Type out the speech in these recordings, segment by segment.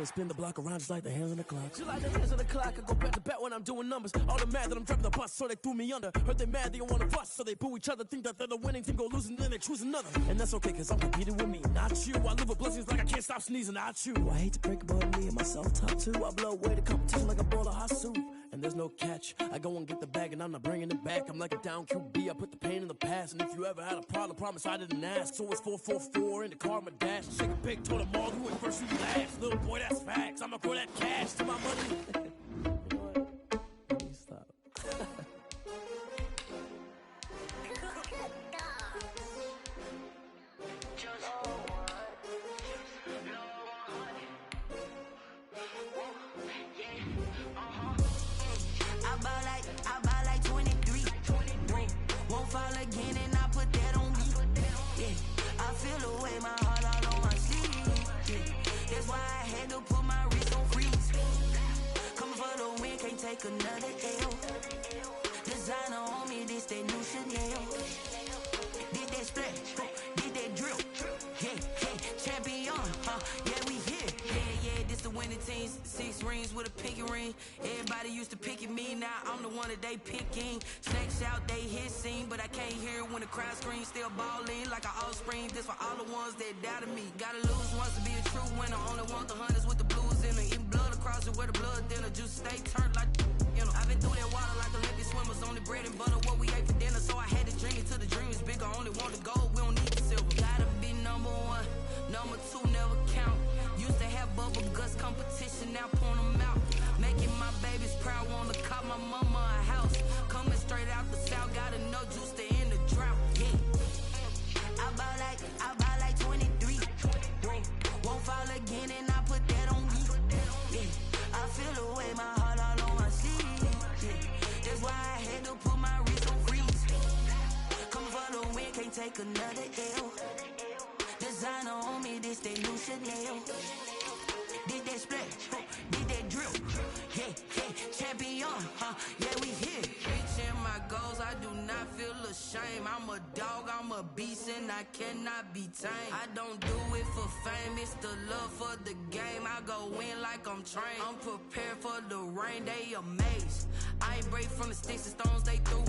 spin the block around just like the hands on the clock. Just like the hands on the clock, I go back to back when I'm doing numbers. All the mad that I'm driving the bus, so they threw me under. Heard they mad, they don't want to bust, so they boo each other. Think that they're the winning team, go losing, then they choose another. And that's okay, cause I'm competing with me, not you. I live with blessings like I can't stop sneezing, not you. I hate to break about me and myself top two. I blow away the competition like a bowl of hot soup. And there's no catch, I go and get the bag and I'm not bringing it back. I'm like a down QB, I put the pain in the past. And if you ever had a problem, promise I didn't ask. So it's 444 in the car, my dash. Shake a big, told them all, you went first, you last. Little boy, that's facts, I'ma grow that cash to my money. You know what? Let me stop. I buy like 23. Won't fall again and I put that on me. Yeah, I feel the way my heart all on my sleeve. Yeah, that's why I had to put my wrist on freeze. Coming for the win, can't take another L. Designer on me, this that new Chanel. Did that splash, did that drill. Yeah, champion, yeah, we here. Yeah, this the winning team. 6 rings with a pinky ring. Everybody used to pick at me, now I'm the one that they picking. Snakes out, they hit scene, but I can't hear it when the crowd screams. Still balling like an offspring. This for all the ones that doubted me. Gotta lose once to be a true winner. Only want the hunters with the blues in it. Eating blood across it where the blood dinner. Juice stay turned like, you know. I've been through that water like Olympic swimmers. Only bread and butter, what we ate for dinner. So I had to dream it till the dream is bigger. Only want the gold, we don't need the silver. Gotta be number 1, number 2 never count. Used to have bubble guts competition, now point them out. Making my babies proud, wanna cop my mama a house. Coming straight out the south, got enough juice to end the drought. Yeah, I buy like 23. Won't fall again and I put that on me. Yeah, I feel the way my heart all on my sleeve. Yeah, that's why I had to put my wrist on freeze. Coming for the win, can't take another L. Designer on me, this that new Chanel. Did that splash, did that drill. Yeah, champion, yeah, we here. Reaching my goals, I do not feel ashamed. I'm a dog, I'm a beast, and I cannot be tamed. I don't do it for fame, it's the love for the game. I go in like I'm trained. I'm prepared for the rain, they amazed. I ain't break from the sticks and stones they threw.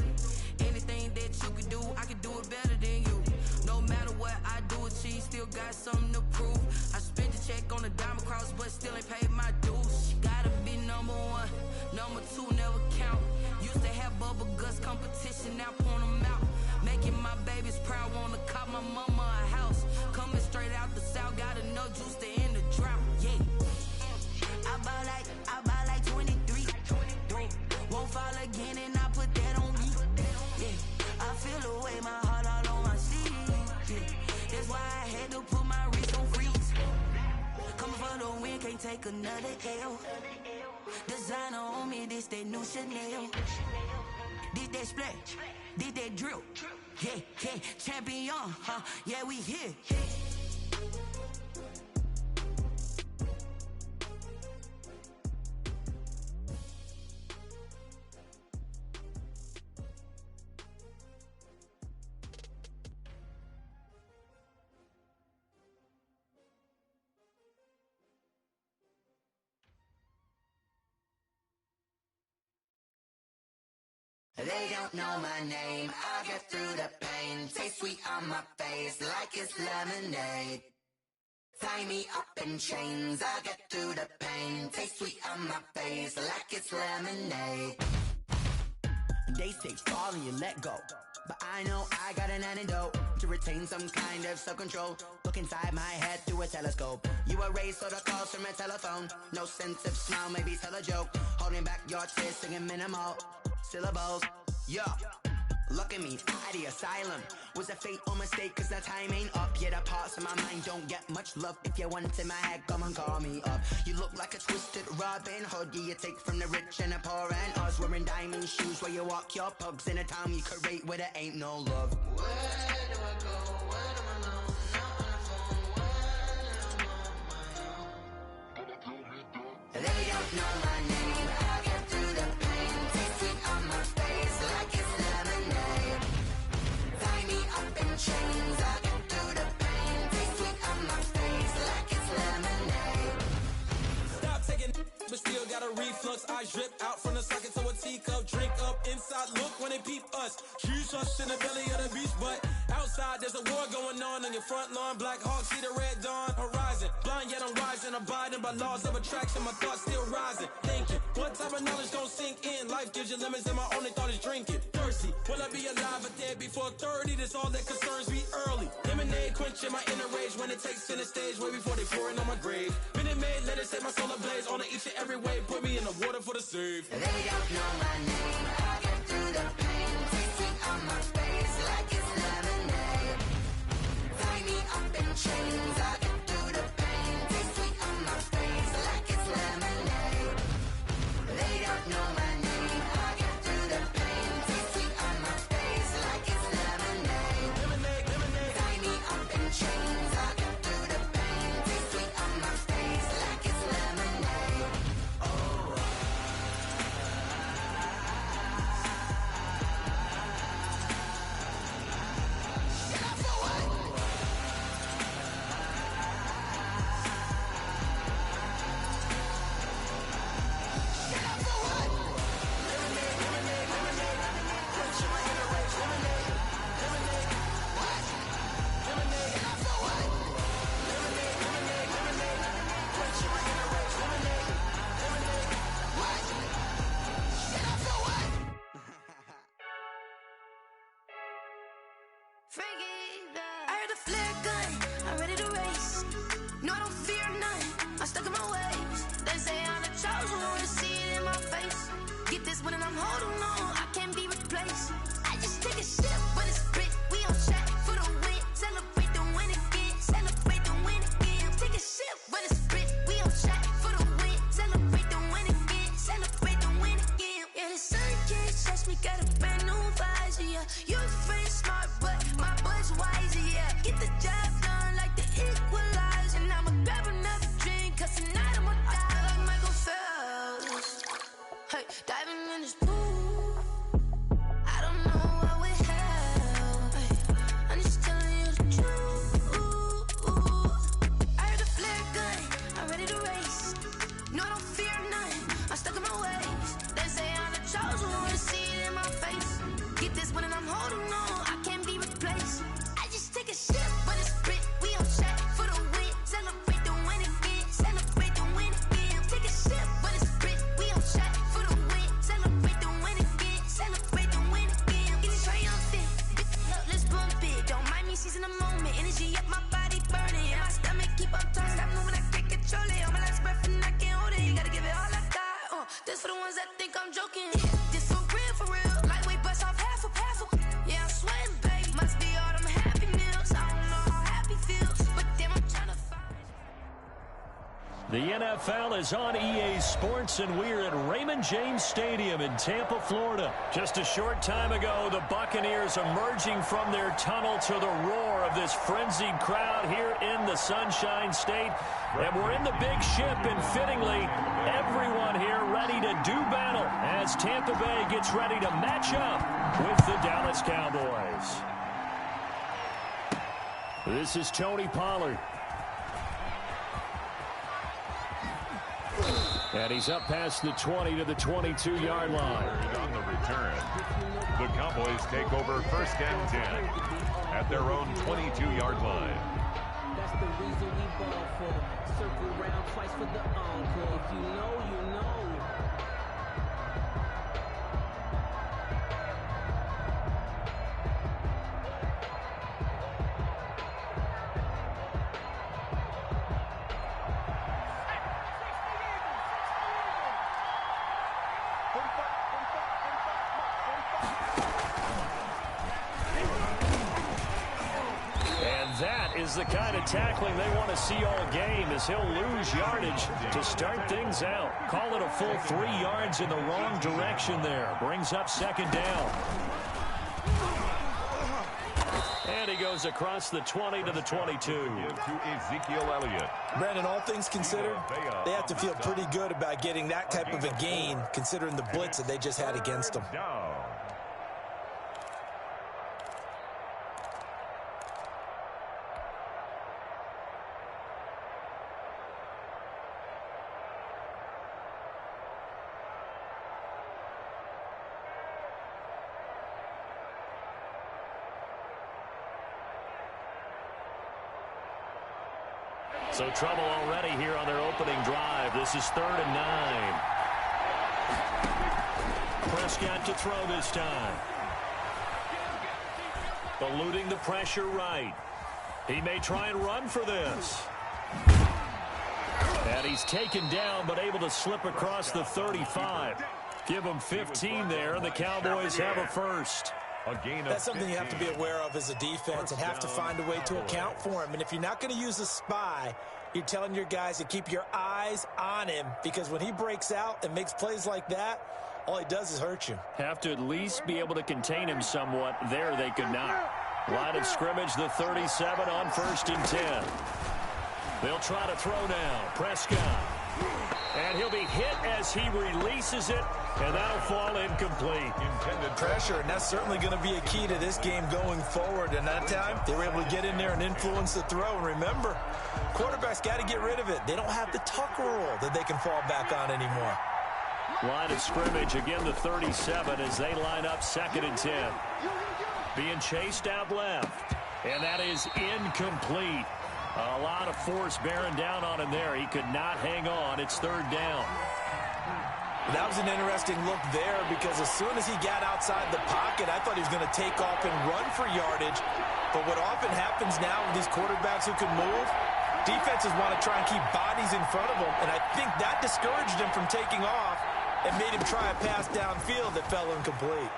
Anything that you can do, I can do it better than you. No matter what I do, achieve, still got something to prove. I spent the check on the diamond cross, but still ain't paid my dues. Gotta be number 1, number 2 never count. Used to have bubble guts competition, now point them out. Making my babies proud, wanna cop my mama a house. Coming straight out the south, got enough juice to end the drought. Yeah, I buy like 23. Won't fall again and I put that on me. Yeah, I feel the way my heart all on my sleeve. Yeah, that's why I had to put my wrist on freeze. Coming for the win, can't take another L. Designer on me, this that new Chanel. Did that splash, did that drill. Yeah, champion, yeah, we here. They don't know my name, I get through the pain. Taste sweet on my face like it's lemonade. Tie me up in chains, I get through the pain. Taste sweet on my face like it's lemonade. They say fall and you let go, but I know I got an antidote to retain some kind of self-control. Look inside my head through a telescope. You erase all the calls from a telephone. No sense of smile, maybe tell a joke. Holding back your tears, singing minimal syllables. Yeah, look at me, out the asylum. Was a fate or mistake, cause the time ain't up. Yeah, the parts of my mind don't get much love. If you want in my head, come and call me up. You look like a twisted Robin Hood. Yeah, you take from the rich and the poor and us. Wearing diamond shoes where you walk your pugs in a town you create where there ain't no love. Where do I go? When I'm alone? Not on the phone. When I'm on my own. They don't know my name. I get through the pain. Taste sweet on my face like it's lemonade. Tie me up in chains. I get through the pain. Taste sweet on my face like it's lemonade. flux, eyes drip out from the socket to a teacup. Drink up inside, look when they peep us. Shoes us in the belly of the beast, but outside there's a war going on your front lawn. Black Hawk, see the red dawn horizon. Blind yet I'm rising, abiding by laws of attraction. My thoughts still rising, thinking what type of knowledge don't sink in. Life gives you limits and my only thought is drinking. Thirsty, will I be alive or dead before 30? That's all that concerns me early. Lemonade quenching my inner rage when it takes center stage way before they pour it on my grave. Minute Maid, let it set my soul ablaze on each and every way. Put me in the water for the save. They don't know my name. I get through the pain. Taste sweet on my face like it's lemonade. Tie me up in chains. I get through the pain. Taste sweet on my face like it's lemonade. They don't know my name. I get through the pain. Taste sweet on my face like it's lemonade. Lemonade, lemonade. Tie me up in chains. I get through the pain. Taste sweet on my face like it's lemonade. I heard a flare gun, I'm ready to race. No, I don't fear none, I'm stuck in my ways. They say I'm the chosen one, see it in my face. Get this one and I'm holding on, I can't be replaced. I just take a sip, but it's split, we on track for the win. Celebrate the win again, celebrate the win again. Take a sip, but it's split, we on track for the win. Celebrate the win again, celebrate the win again. Yeah, the sun can't touch me, got a brand new visor, yeah. You're friend smart, but my bud's wiser, yeah. Get the job done like the equalizer. And I'ma grab another drink, cause tonight I'ma die like Michael Phelps. Hey, diving in this pool, I don't know what would help. Hey, I'm just telling you the truth. I heard a flare gun, I'm ready to race. No, I don't fear none, I'm stuck in my ways. They say I'm the chosen one, see it in my face. Get this one and I'm holding on, I can't be replaced. I just take a sip, but it's split, we on track for the win. Celebrate the win again, celebrate the win again. Take a sip, but it's split, we on track for the win. Celebrate the win again, celebrate the win again. Get it triumphant, up, let's bump it. Don't mind me seizing the moment, energy up my body burning. And my stomach keep up talking, stop moving, I can't control it. On my last breath and I can't hold it, you gotta give it all I got. This for the ones that think I'm joking. This for real, lightweight bust off half a. Yeah, I'm sweating, babe, must be all them happy meals. I don't know how happy feels, but damn, I'm trying to find. The NFL is on EA Sports, and we're at Raymond James Stadium in Tampa, Florida. Just a short time ago, the Buccaneers emerging from their tunnel to the roar of this frenzied crowd here in the Sunshine State. And we're in the big ship, and fittingly, everyone here ready to do battle as Tampa Bay gets ready to match up with the Dallas Cowboys. This is Tony Pollard. And he's up past the 20 to the 22-yard line. On the return, the Cowboys take over first and 10 at their own 22-yard line. That's the reason we ball for. Circle around twice for the encore. If you know, you know. That is the kind of tackling they want to see all game, as he'll lose yardage to start things out. Call it a full 3 yards in the wrong direction there. Brings up second down. And he goes across the 20 to the 22. To Ezekiel Elliott. Brandon, all things considered, they have to feel pretty good about getting that type of a gain, considering the blitz that they just had against them. So trouble already here on their opening drive. This is 3rd and 9. Prescott to throw this time. Eluding the pressure right. He may try and run for this. And he's taken down, but able to slip across the 35. Give him 15 there, and the Cowboys have a first. That's something you have to be aware of as a defense and have to find a way to account for him. And if you're not going to use a spy, you're telling your guys to keep your eyes on him, because when he breaks out and makes plays like that, all he does is hurt you. Have to at least be able to contain him somewhat. There they could not. Line of scrimmage, the 37 on 1st and 10. They'll try to throw now. Prescott. And he'll be hit as he releases it, and that'll fall incomplete. Intended pressure, and that's certainly going to be a key to this game going forward. And that time, they were able to get in there and influence the throw. And remember, quarterbacks got to get rid of it. They don't have the tuck rule that they can fall back on anymore. Line of scrimmage, again the 37 as they line up 2nd and 10. Being chased out left, and that is incomplete. A lot of force bearing down on him there. He could not hang on. It's 3rd down. That was an interesting look there, because as soon as he got outside the pocket, I thought he was going to take off and run for yardage. But what often happens now with these quarterbacks who can move, defenses want to try and keep bodies in front of them, and I think that discouraged him from taking off and made him try a pass downfield that fell incomplete.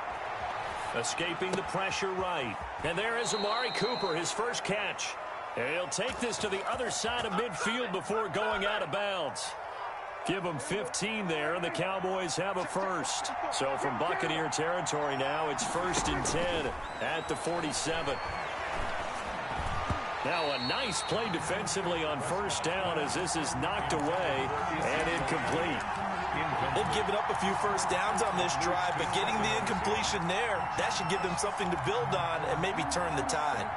Escaping the pressure right. And there is Amari Cooper, his first catch. And he'll take this to the other side of midfield before going out of bounds. Give them 15 there, and the Cowboys have a first. So from Buccaneer territory now, it's 1st and 10 at the 47. Now a nice play defensively on 1st down as this is knocked away and incomplete. They've given up a few first downs on this drive, but getting the incompletion there, that should give them something to build on and maybe turn the tide.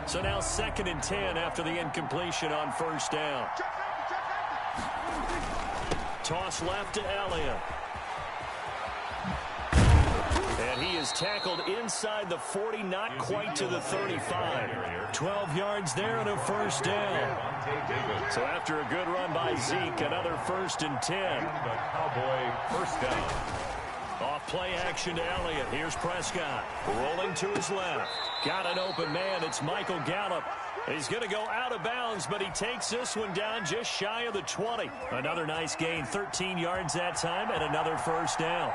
So now 2nd and 10 after the incompletion on 1st down. Toss left to Elliott. And he is tackled inside the 40, not quite to the 35. 12 yards there and a 1st down. So after a good run by Zeke, another 1st and 10. The Cowboy 1st down. Off play action to Elliott. Here's Prescott. Rolling to his left. Got an open man. It's Michael Gallup. He's going to go out of bounds, but he takes this one down just shy of the 20. Another nice gain, 13 yards that time, and another 1st down.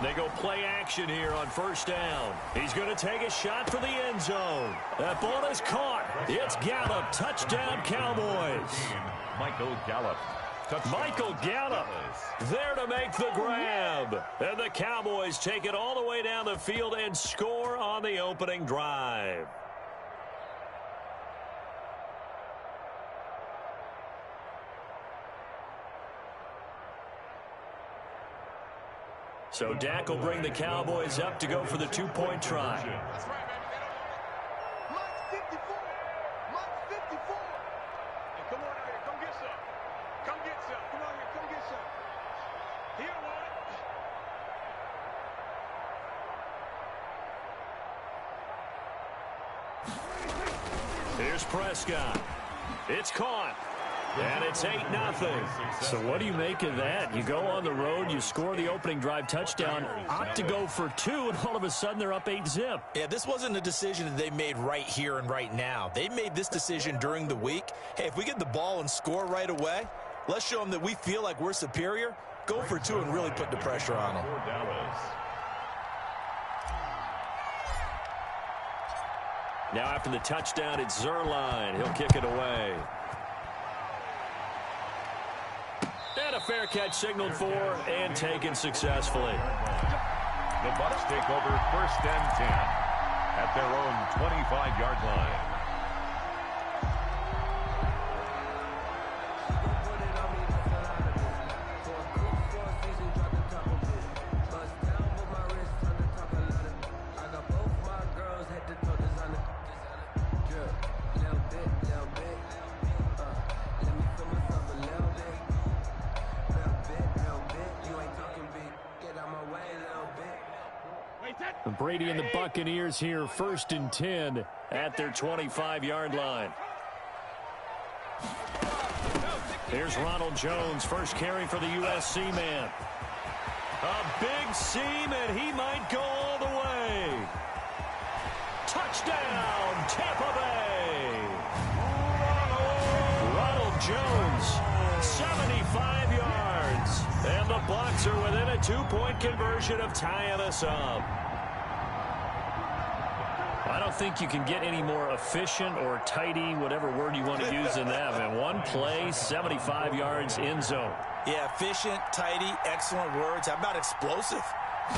They go play action here on 1st down. He's going to take a shot for the end zone. That ball is caught. It's Gallup. Touchdown, Cowboys. Michael Gallup. Michael Gallup there to make the grab. And the Cowboys take it all the way down the field and score on the opening drive. So Dak will bring the Cowboys up to go for the 2-point try. That's right, baby. Mike 54. Mike 54. Hey, come on out here. Come get some. Come get some. Come on here. Come get some. He don't want it. Here's Prescott. It's caught. And it's 8-0. So what do you make of that? You go on the road, you score the opening drive touchdown, opt to go for 2, and all of a sudden they're up 8-zip. Yeah, this wasn't a decision that they made right here and right now. They made this decision during the week. Hey, if we get the ball and score right away, let's show them that we feel like we're superior. Go for 2 and really put the pressure on them. Now after the touchdown, it's Zerline. He'll kick it away. And a fair catch signaled for and taken successfully. The Bucs take over 1st and 10 at their own 25-yard line. Brady and the Buccaneers here, 1st and 10 at their 25-yard line. Here's Ronald Jones, first carry for the USC man. A big seam, and he might go all the way. Touchdown, Tampa Bay. Ronald Jones, 75 yards. And the Bucs are within a 2-point conversion of tying us up. I don't think you can get any more efficient or tidy, whatever word you want to use in that. Man, one play, 75 yards, end zone. Yeah, efficient, tidy, excellent words. How about explosive?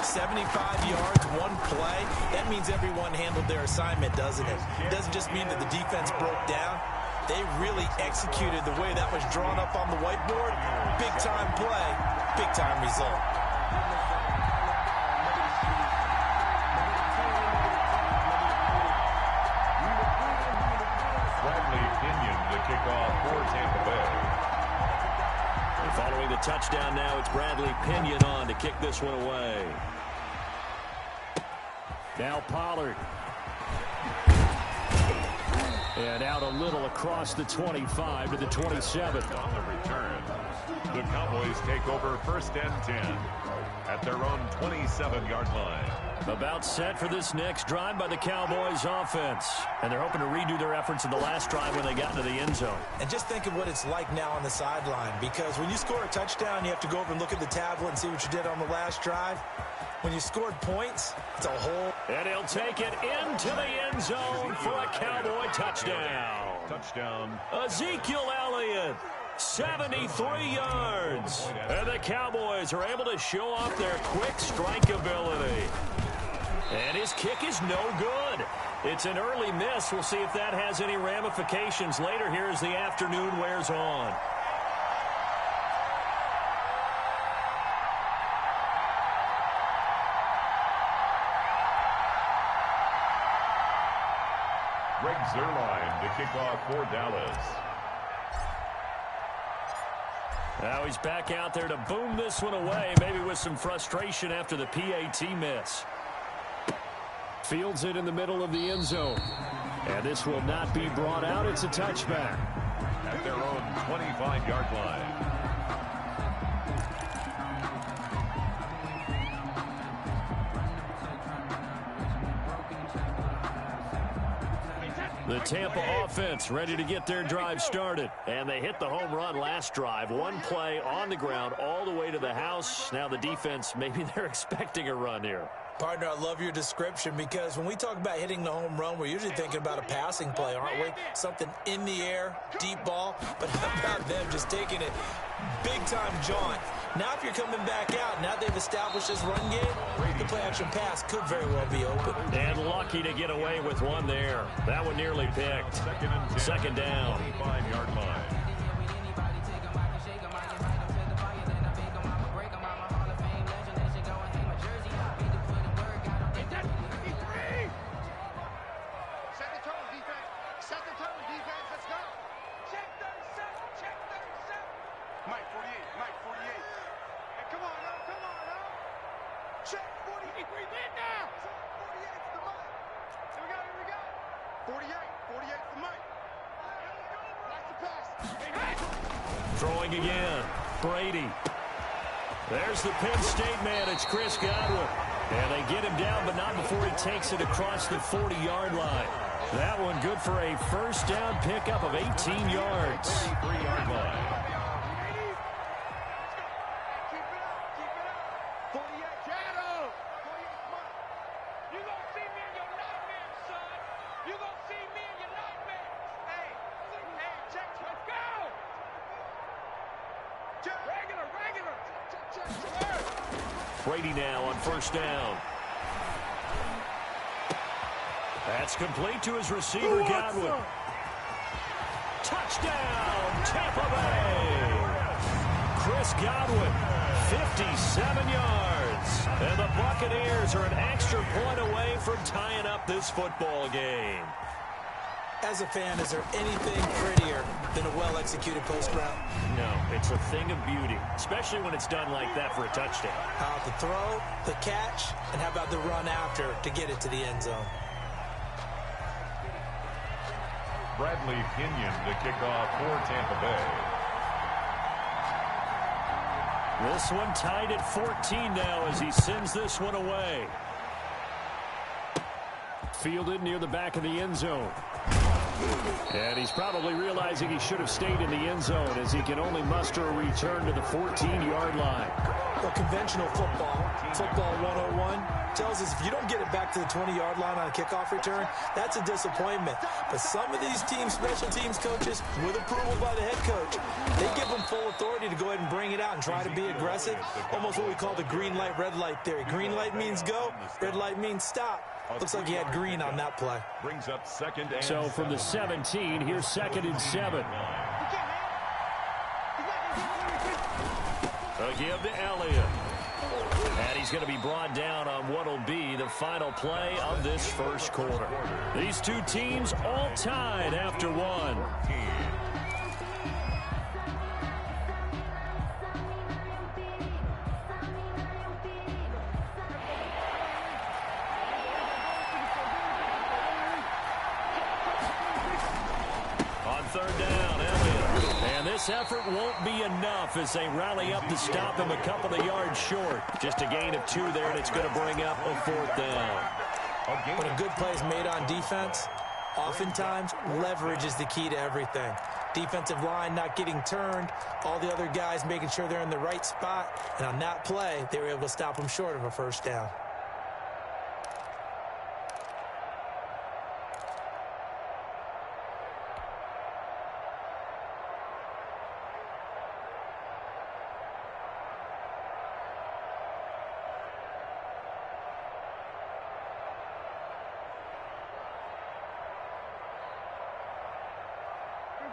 75 yards, one play. That means everyone handled their assignment, doesn't it? It doesn't just mean that the defense broke down. They really executed the way that was drawn up on the whiteboard. Big-time play, big-time result. The kickoff for Tampa Bay. And following the touchdown now, it's Bradley Pinion on to kick this one away. Now Pollard. And out a little across the 25 to the 27. On the return, the Cowboys take over 1st and 10 at their own 27-yard line. About set for this next drive by the Cowboys offense. And they're hoping to redo their efforts in the last drive when they got into the end zone. And just think of what it's like now on the sideline, because when you score a touchdown, you have to go over and look at the tablet and see what you did on the last drive. When you scored points, it's a whole... And he'll take it into the end zone for a Cowboy touchdown. Touchdown. Ezekiel Elliott, 73 yards. And the Cowboys are able to show off their quick strike ability. And his kick is no good. It's an early miss. We'll see if that has any ramifications later here as the afternoon wears on. Greg Zuerlein to kick off for Dallas. Now he's back out there to boom this one away, maybe with some frustration after the PAT miss. Fields it in the middle of the end zone. And this will not be brought out. It's a touchback. At their own 25-yard line. The Tampa offense ready to get their drive started. And they hit the home run last drive. One play on the ground all the way to the house. Now the defense, maybe they're expecting a run here. Partner, I love your description, because when we talk about hitting the home run, we're usually thinking about a passing play, aren't we? Something in the air, deep ball. But how about them just taking it big-time jaunt? Now if you're coming back out, now they've established this run game, the play-action pass could very well be open. And lucky to get away with one there. That one nearly picked. Second down. 25-yard line. Throwing again. Brady. There's the Penn State man. It's Chris Godwin. And they get him down, but not before he takes it across the 40-yard line. That one good for a first down pickup of 18 yards. 33-yard line. Brady now on first down. That's complete to his receiver, Godwin. Touchdown, Tampa Bay. Chris Godwin, 57 yards. And the Buccaneers are an extra point away from tying up this football game. As a fan, is there anything prettier than a well-executed post route? No, it's a thing of beauty, especially when it's done like that for a touchdown. How about the throw, the catch, and how about the run after to get it to the end zone? Bradley Pinion to kick off for Tampa Bay. This one tied at 14 now as he sends this one away. Fielded near the back of the end zone. And he's probably realizing he should have stayed in the end zone as he can only muster a return to the 14-yard line. Well, conventional football 101, tells us if you don't get it back to the 20-yard line on a kickoff return, that's a disappointment. But some of these teams, special teams coaches, with approval by the head coach, they give them full authority to go ahead and bring it out and try to be aggressive. Almost what we call the green light, red light theory. Green light means go, red light means stop. Looks like he had green on that play. Brings up second and so from the 17, here's 2nd and 7. A give to Elliott. And he's going to be brought down on what will be the final play of this first quarter. These two teams all tied after one. Third down, Elliott. And this effort won't be enough as they rally up to stop him a couple of yards short. Just a gain of 2 there, and it's going to bring up a 4th down. When a good play is made on defense, oftentimes leverage is the key to everything. Defensive line not getting turned, all the other guys making sure they're in the right spot. And on that play, they were able to stop him short of a first down.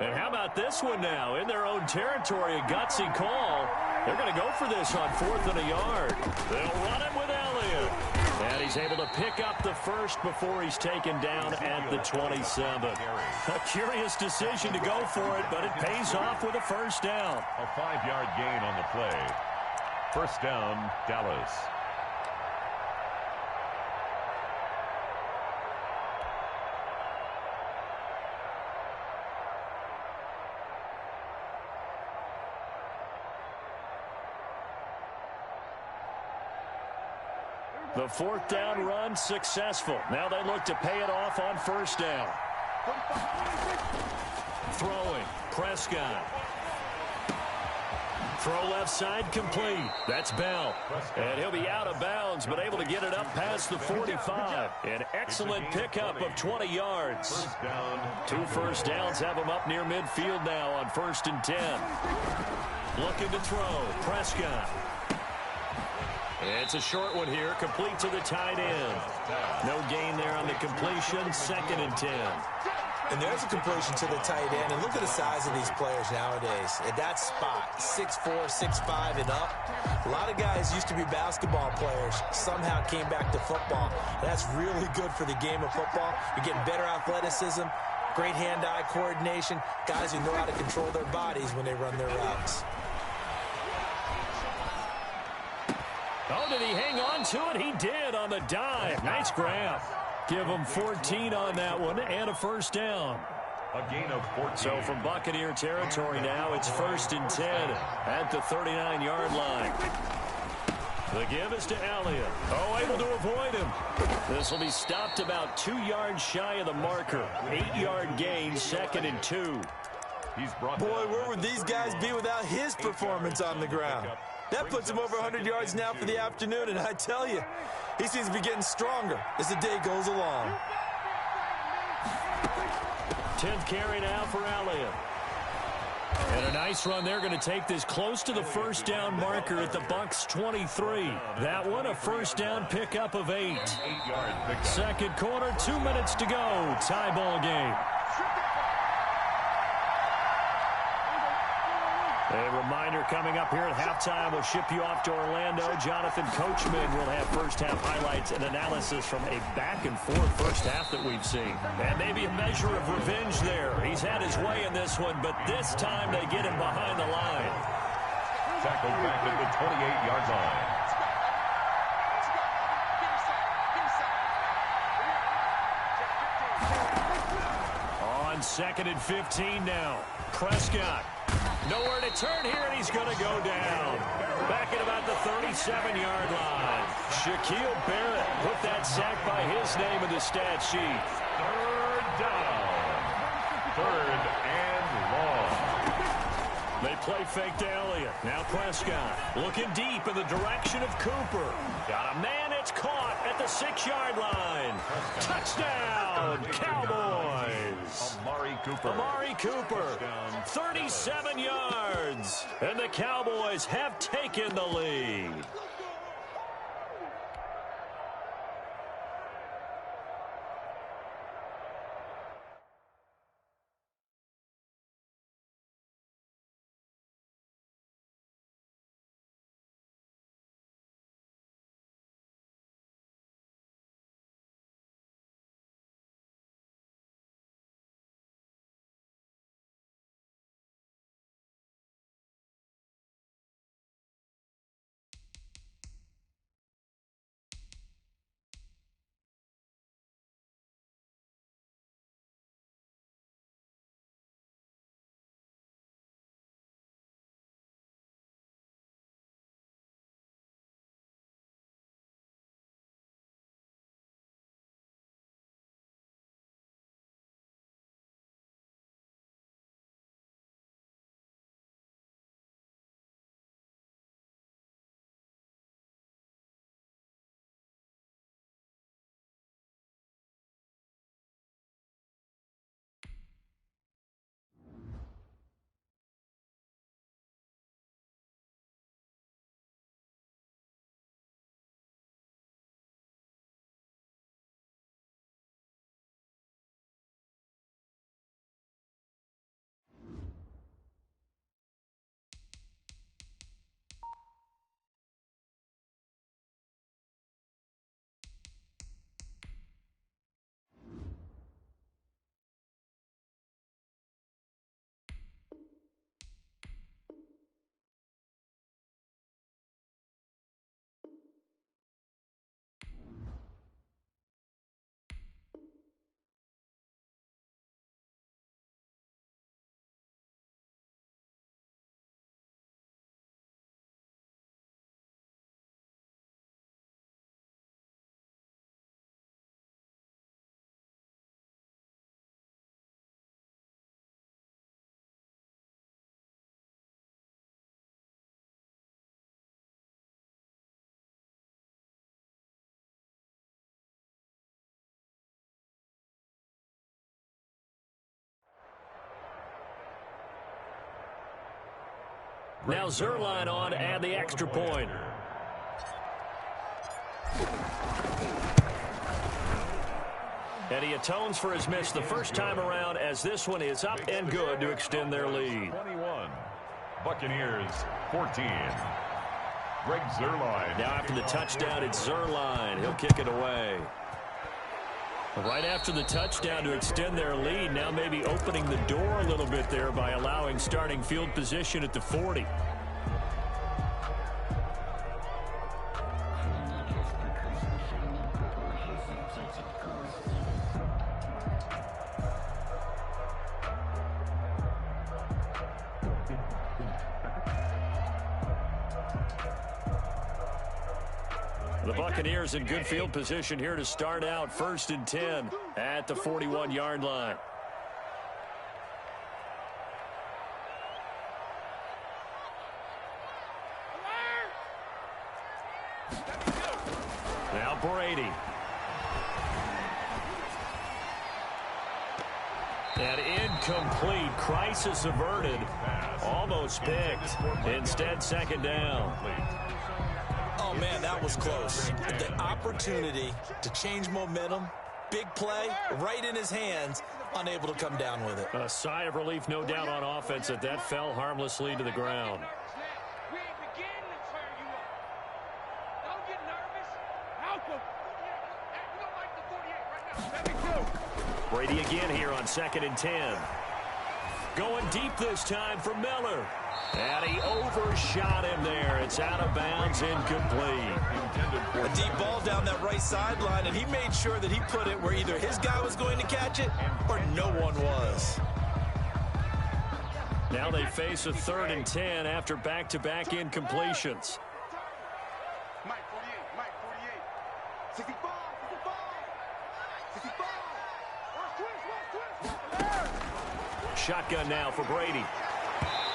And how about this one now? In their own territory, a gutsy call. They're going to go for this on 4th and a yard. They'll run it with Elliott. And he's able to pick up the first before he's taken down at the 27. A curious decision to go for it, but it pays off with a first down. A 5-yard gain on the play. First down, Dallas. The 4th down run successful. Now they look to pay it off on first down. Throwing. Prescott. Throw left side complete. That's Bell. And he'll be out of bounds, but able to get it up past the 45. An excellent pickup of 20 yards. 2 first downs have him up near midfield now on 1st and 10. Looking to throw. Prescott. It's a short one here, complete to the tight end. No gain there on the completion, 2nd and 10. And there's a completion to the tight end. And look at the size of these players nowadays. At that spot, 6'4", 6'5", and up. A lot of guys used to be basketball players, somehow came back to football. That's really good for the game of football. You're getting better athleticism, great hand-eye coordination, guys who know how to control their bodies when they run their routes. Oh, did he hang on to it? He did on the dive. Nice grab. Give him 14 on that one and a first down. A gain of 14. So from Buccaneer territory now, it's 1st and 10 at the 39-yard line. The give is to Elliott. Oh, able to avoid him. This will be stopped about 2 yards shy of the marker. 8-yard gain, 2nd and 2. Boy, where would these guys be without his performance on the ground? That puts him over 100 yards now for the afternoon, and I tell you, he seems to be getting stronger as the day goes along. 10th carry now for Elliott. And a nice run. They're going to take this close to the first down marker at the Bucs 23. That one a first down pickup of 8. Second quarter, 2 minutes to go. Tie ball game. A reminder coming up here at halftime, we'll ship you off to Orlando. Jonathan Coachman will have first-half highlights and analysis from a back-and-forth first half that we've seen. And maybe a measure of revenge there. He's had his way in this one, but this time they get him behind the line. Tackled back at the 28-yard line. On 2nd and 15 now. Prescott. Nowhere to turn here, and he's going to go down. Back at about the 37-yard line. Shaquille Barrett put that sack by his name in the stat sheet. Third down. 3rd and long. They play fake to Elliott. Now Prescott looking deep in the direction of Cooper. Got a man, it's caught at the 6-yard line. Touchdown, Cowboys. Amari Cooper, 37 yards. And the Cowboys have taken the lead. Now Zerline on to add the extra point. And he atones for his miss the first time around, as this one is up and good to extend their lead. 21. Buccaneers 14. Greg Zerline. Now after the touchdown, it's Zerline. He'll kick it away. Right after the touchdown to extend their lead, now maybe opening the door a little bit there by allowing starting field position at the 40. The Buccaneers in good field position here to start out 1st and 10 at the 41-yard line. Now Brady. And incomplete. Crisis averted. Almost picked. Instead, 2nd down. Oh, man, that was close. The opportunity to change momentum, big play, right in his hands, unable to come down with it. A sigh of relief, no doubt, on offense that fell harmlessly to the ground. We ain't beginning to turn you up. Don't get nervous. Help him. We don't like the 48 right now. 72. Brady again here on 2nd and 10. Going deep this time for Miller. And he overshot him there. It's out of bounds, incomplete. A deep ball down that right sideline, and he made sure that he put it where either his guy was going to catch it or no one was. Now they face a 3rd and 10 after back-to-back incompletions. Mike 48, Mike 48. 65, 65, 65. Shotgun now for Brady.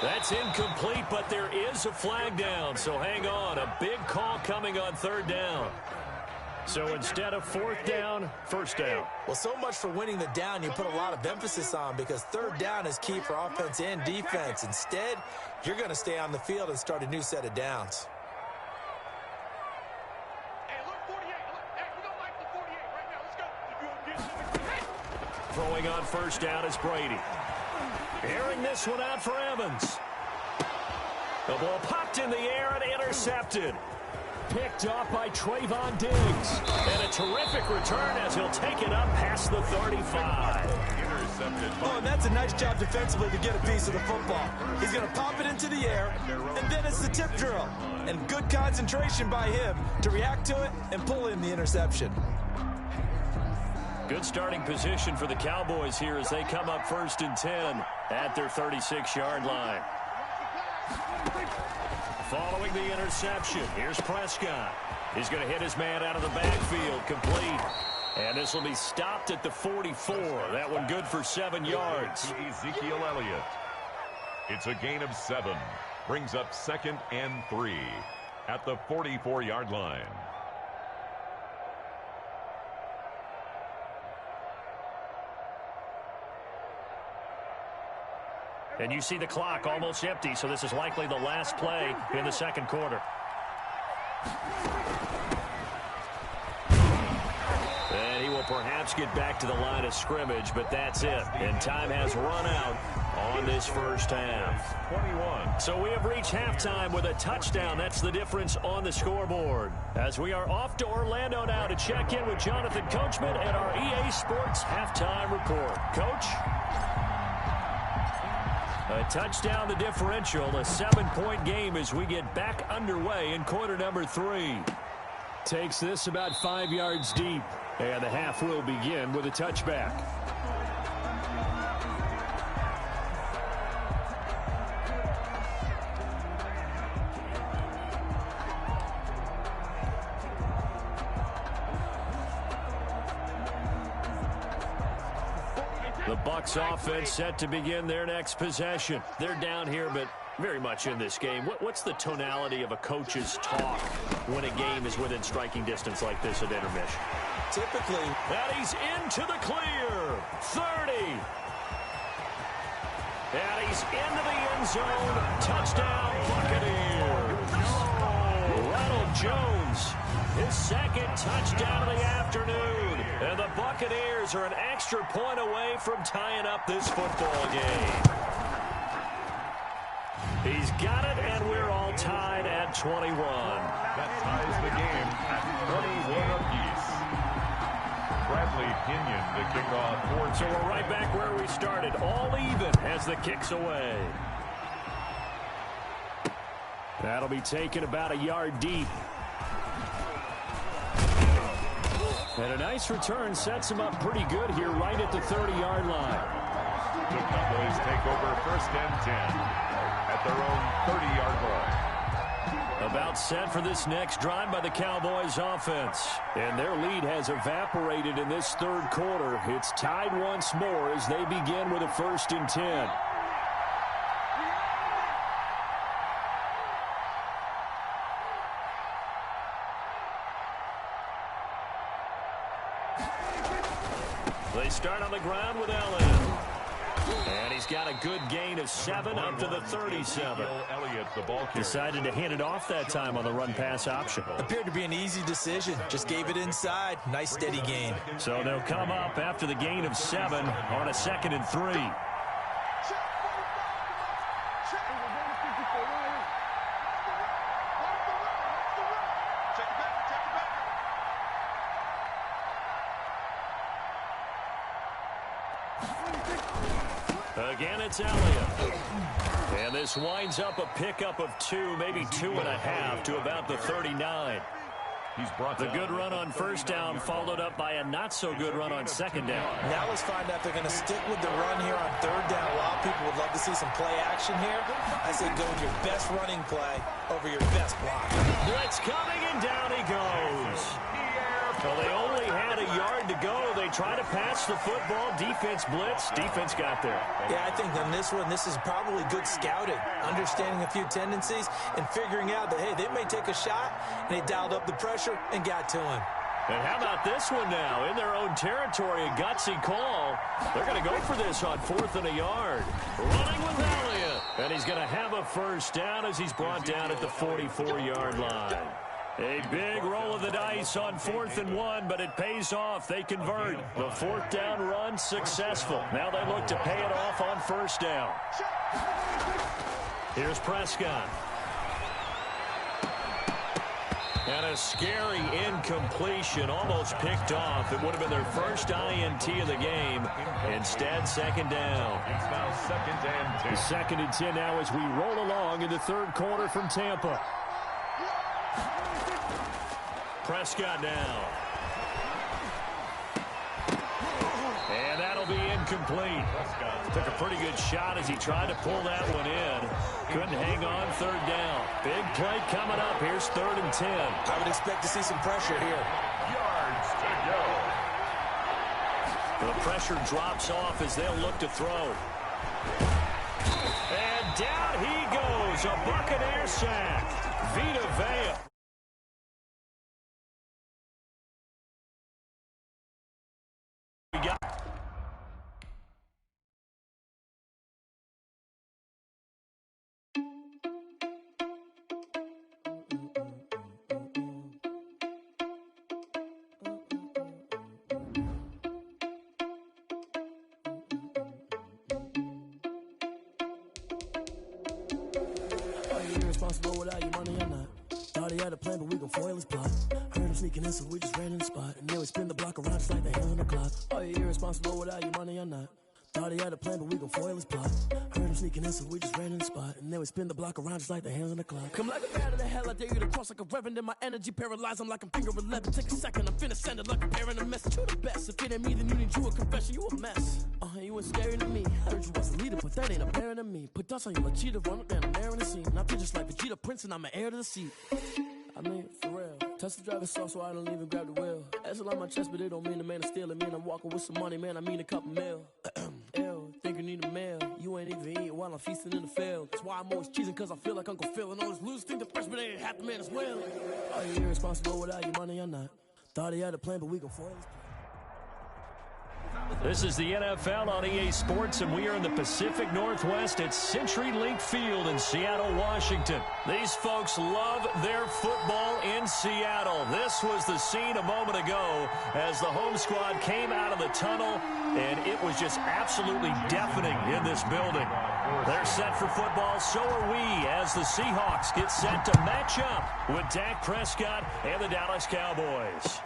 That's incomplete, but there is a flag down, so hang on. A big call coming on 3rd down. So instead of 4th down, 1st down. Well, so much for winning the down you put a lot of emphasis on, because 3rd down is key for offense and defense. Instead, you're going to stay on the field and start a new set of downs. Hey, look, 48. Hey, we don't like the 48 right now. Let's go. Throwing on 1st down is Brady. Airing this one out for Evans. The ball popped in the air and intercepted. Picked off by Trayvon Diggs. And a terrific return as he'll take it up past the 35. Intercepted. Oh, and that's a nice job defensively to get a piece of the football. He's going to pop it into the air, and then it's the tip drill. And good concentration by him to react to it and pull in the interception. Good starting position for the Cowboys here as they come up 1st and 10 at their 36-yard line. Following the interception, here's Prescott. He's going to hit his man out of the backfield, complete. And this will be stopped at the 44. That one good for 7 yards. Ezekiel Elliott. It's a gain of 7. Brings up 2nd and 3 at the 44-yard line. And you see the clock almost empty, so this is likely the last play in the 2nd quarter. And he will perhaps get back to the line of scrimmage, but that's it. And time has run out on this 1st half. 21. So we have reached halftime with a touchdown. That's the difference on the scoreboard. As we are off to Orlando now to check in with Jonathan Coachman and our EA Sports halftime report. Coach? A touchdown, the differential, a 7-point game as we get back underway in quarter number 3. Takes this about 5 yards deep, and the half will begin with a touchback. The Bucs offense set to begin their next possession. They're down here, but very much in this game. What's the tonality of a coach's talk when a game is within striking distance like this at intermission? Typically. And he's into the clear. 30. And he's into the end zone. Touchdown, Buccaneers. Ronald Jones, his 2nd touchdown of the afternoon. And the Buccaneers are an extra point away from tying up this football game. He's got it, and we're all tied at 21. That ties the game at 21 apiece. Bradley Pinion to kick off. So we're right back where we started, all even as the kick's away. That'll be taken about a yard deep. And a nice return sets him up pretty good here right at the 30-yard line. The Cowboys take over 1st and 10 at their own 30-yard line. About set for this next drive by the Cowboys offense. And their lead has evaporated in this 3rd quarter. It's tied once more as they begin with a 1st and 10. They start on the ground with Allen. And he's got a good gain of 7 up to the 37. Decided to hand it off that time on the run-pass option. Appeared to be an easy decision. Just gave it inside. Nice steady gain. So they'll come up after the gain of 7 on a 2nd and 3. Again, it's Elliott. And this winds up a pickup of 2, maybe 2.5 to about the 39. The good run on first down followed up by a not-so-good run on second down. Now let's find out if they're going to stick with the run here on third down. A lot of people would love to see some play action here. I say go with your best running play over your best block. Blitz coming, and down he goes. Well, they only had a yard to go. They try to pass the football. Defense blitz. Defense got there. Yeah, I think on this one, this is probably good scouting, understanding a few tendencies, and figuring out that, hey, they may take a shot, and they dialed up the pressure and got to him. And how about this one now? In their own territory, a gutsy call. They're going to go for this on 4th and a yard. Running with Elliott. And he's going to have a first down as he's brought down at the 44-yard line. A big roll of the dice on 4th and 1, but it pays off. They convert. The 4th down run successful. Now they look to pay it off on first down. Here's Prescott. And a scary incompletion, almost picked off. It would have been their first INT of the game. Instead, second down. It's now 2nd and 10. 2nd and 10 now as we roll along in the third quarter from Tampa. Prescott now. And that'll be incomplete. Took a pretty good shot as he tried to pull that one in. Couldn't hang on third down. Big play coming up. Here's 3rd and 10. I would expect to see some pressure here. Yards to go. The pressure drops off as they'll look to throw. And down he goes. A Buccaneer sack. Vita Vea. Irresponsible without your money or not. Thought he had a plan, but we gon' foil his plot. Heard him sneaking in, so we just ran in the spot. And then we spin the block around just like the hands on the clock. Are you irresponsible without your money or not? Thought he had a plan, but we gon' foil his plot. Heard him sneaking in, so we just ran in the spot. And then we spin the block around just like the hands on the clock. Come like a bat of the hell, I dare you to cross like a reverend. And my energy paralyzed, I'm like I'm finger 11. Take a second, I'm finna send it like a parent a message. You the best, if it ain't me, then you need you a confession. You a mess. You ain't scary to me. Heard you was a leader, but that ain't apparent to me. Put dust on you like cheetah, run up down the air in the scene. I feel just like Vegeta Prince, and I'm an heir to the seat. I mean, for real. Touch the driver's soft, so I don't even grab the wheel. That's on my chest, but it don't mean the man is stealing. Mean I'm walking with some money, man. I mean a couple mil. Ew, think you need a meal. You ain't even eating while I'm feasting in the field. That's why I'm always cheesing, cause I feel like Uncle Phil. And all this losers think the freshman ain't half the man as well. Are you irresponsible without your money or not? Thought he had a plan, but we gon' foil his plan. This is the NFL on EA Sports, and we are in the Pacific Northwest at CenturyLink Field in Seattle, Washington. These folks love their football in Seattle. This was the scene a moment ago as the home squad came out of the tunnel, and it was just absolutely deafening in this building. They're set for football, so are we, as the Seahawks get set to match up with Dak Prescott and the Dallas Cowboys.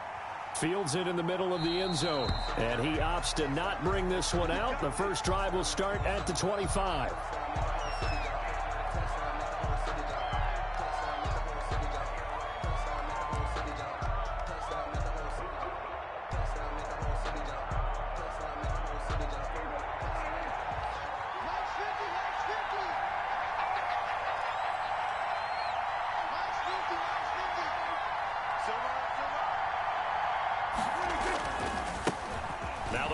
Fields it in the middle of the end zone, and he opts to not bring this one out. The first drive will start at the 25.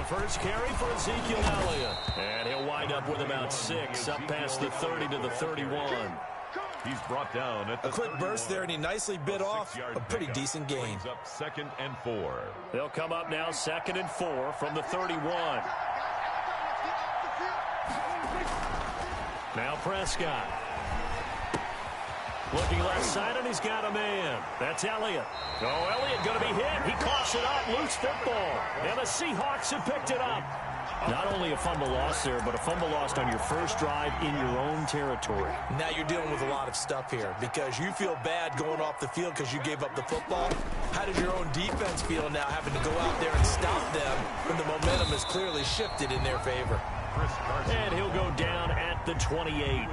First carry for Ezekiel Elliott. And he'll wind up with about 6, up past the 30 to the 31. He's brought down at the a quick burst there, and he nicely bit off a pretty decent gain. Up 2nd and 4. They'll come up now 2nd and 4 from the 31. Now Prescott. Looking left side, and he's got a man. That's Elliott. Oh, Elliott going to be hit. He coughs it up. Loose football. And the Seahawks have picked it up. Not only a fumble loss there, but a fumble lost on your first drive in your own territory. Now you're dealing with a lot of stuff here because you feel bad going off the field because you gave up the football. How does your own defense feel now having to go out there and stop them when the momentum has clearly shifted in their favor? And he'll go down at the 28.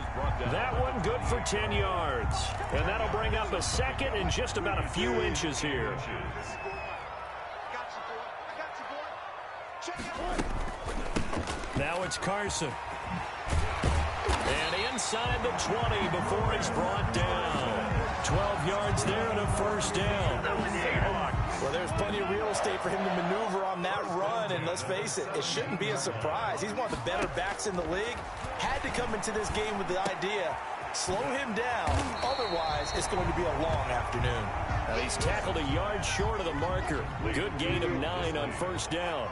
That one good for 10 yards. And that'll bring up a second and just about a few inches here. Now it's Carson. And inside the 20 before he's brought down. 12 yards there and a first down. Well, there's plenty of real estate for him to maneuver on that run, and let's face it, it shouldn't be a surprise. He's one of the better backs in the league. Had to come into this game with the idea, slow him down, otherwise it's going to be a long afternoon. Now he's tackled a yard short of the marker. Good gain of 9 on first down.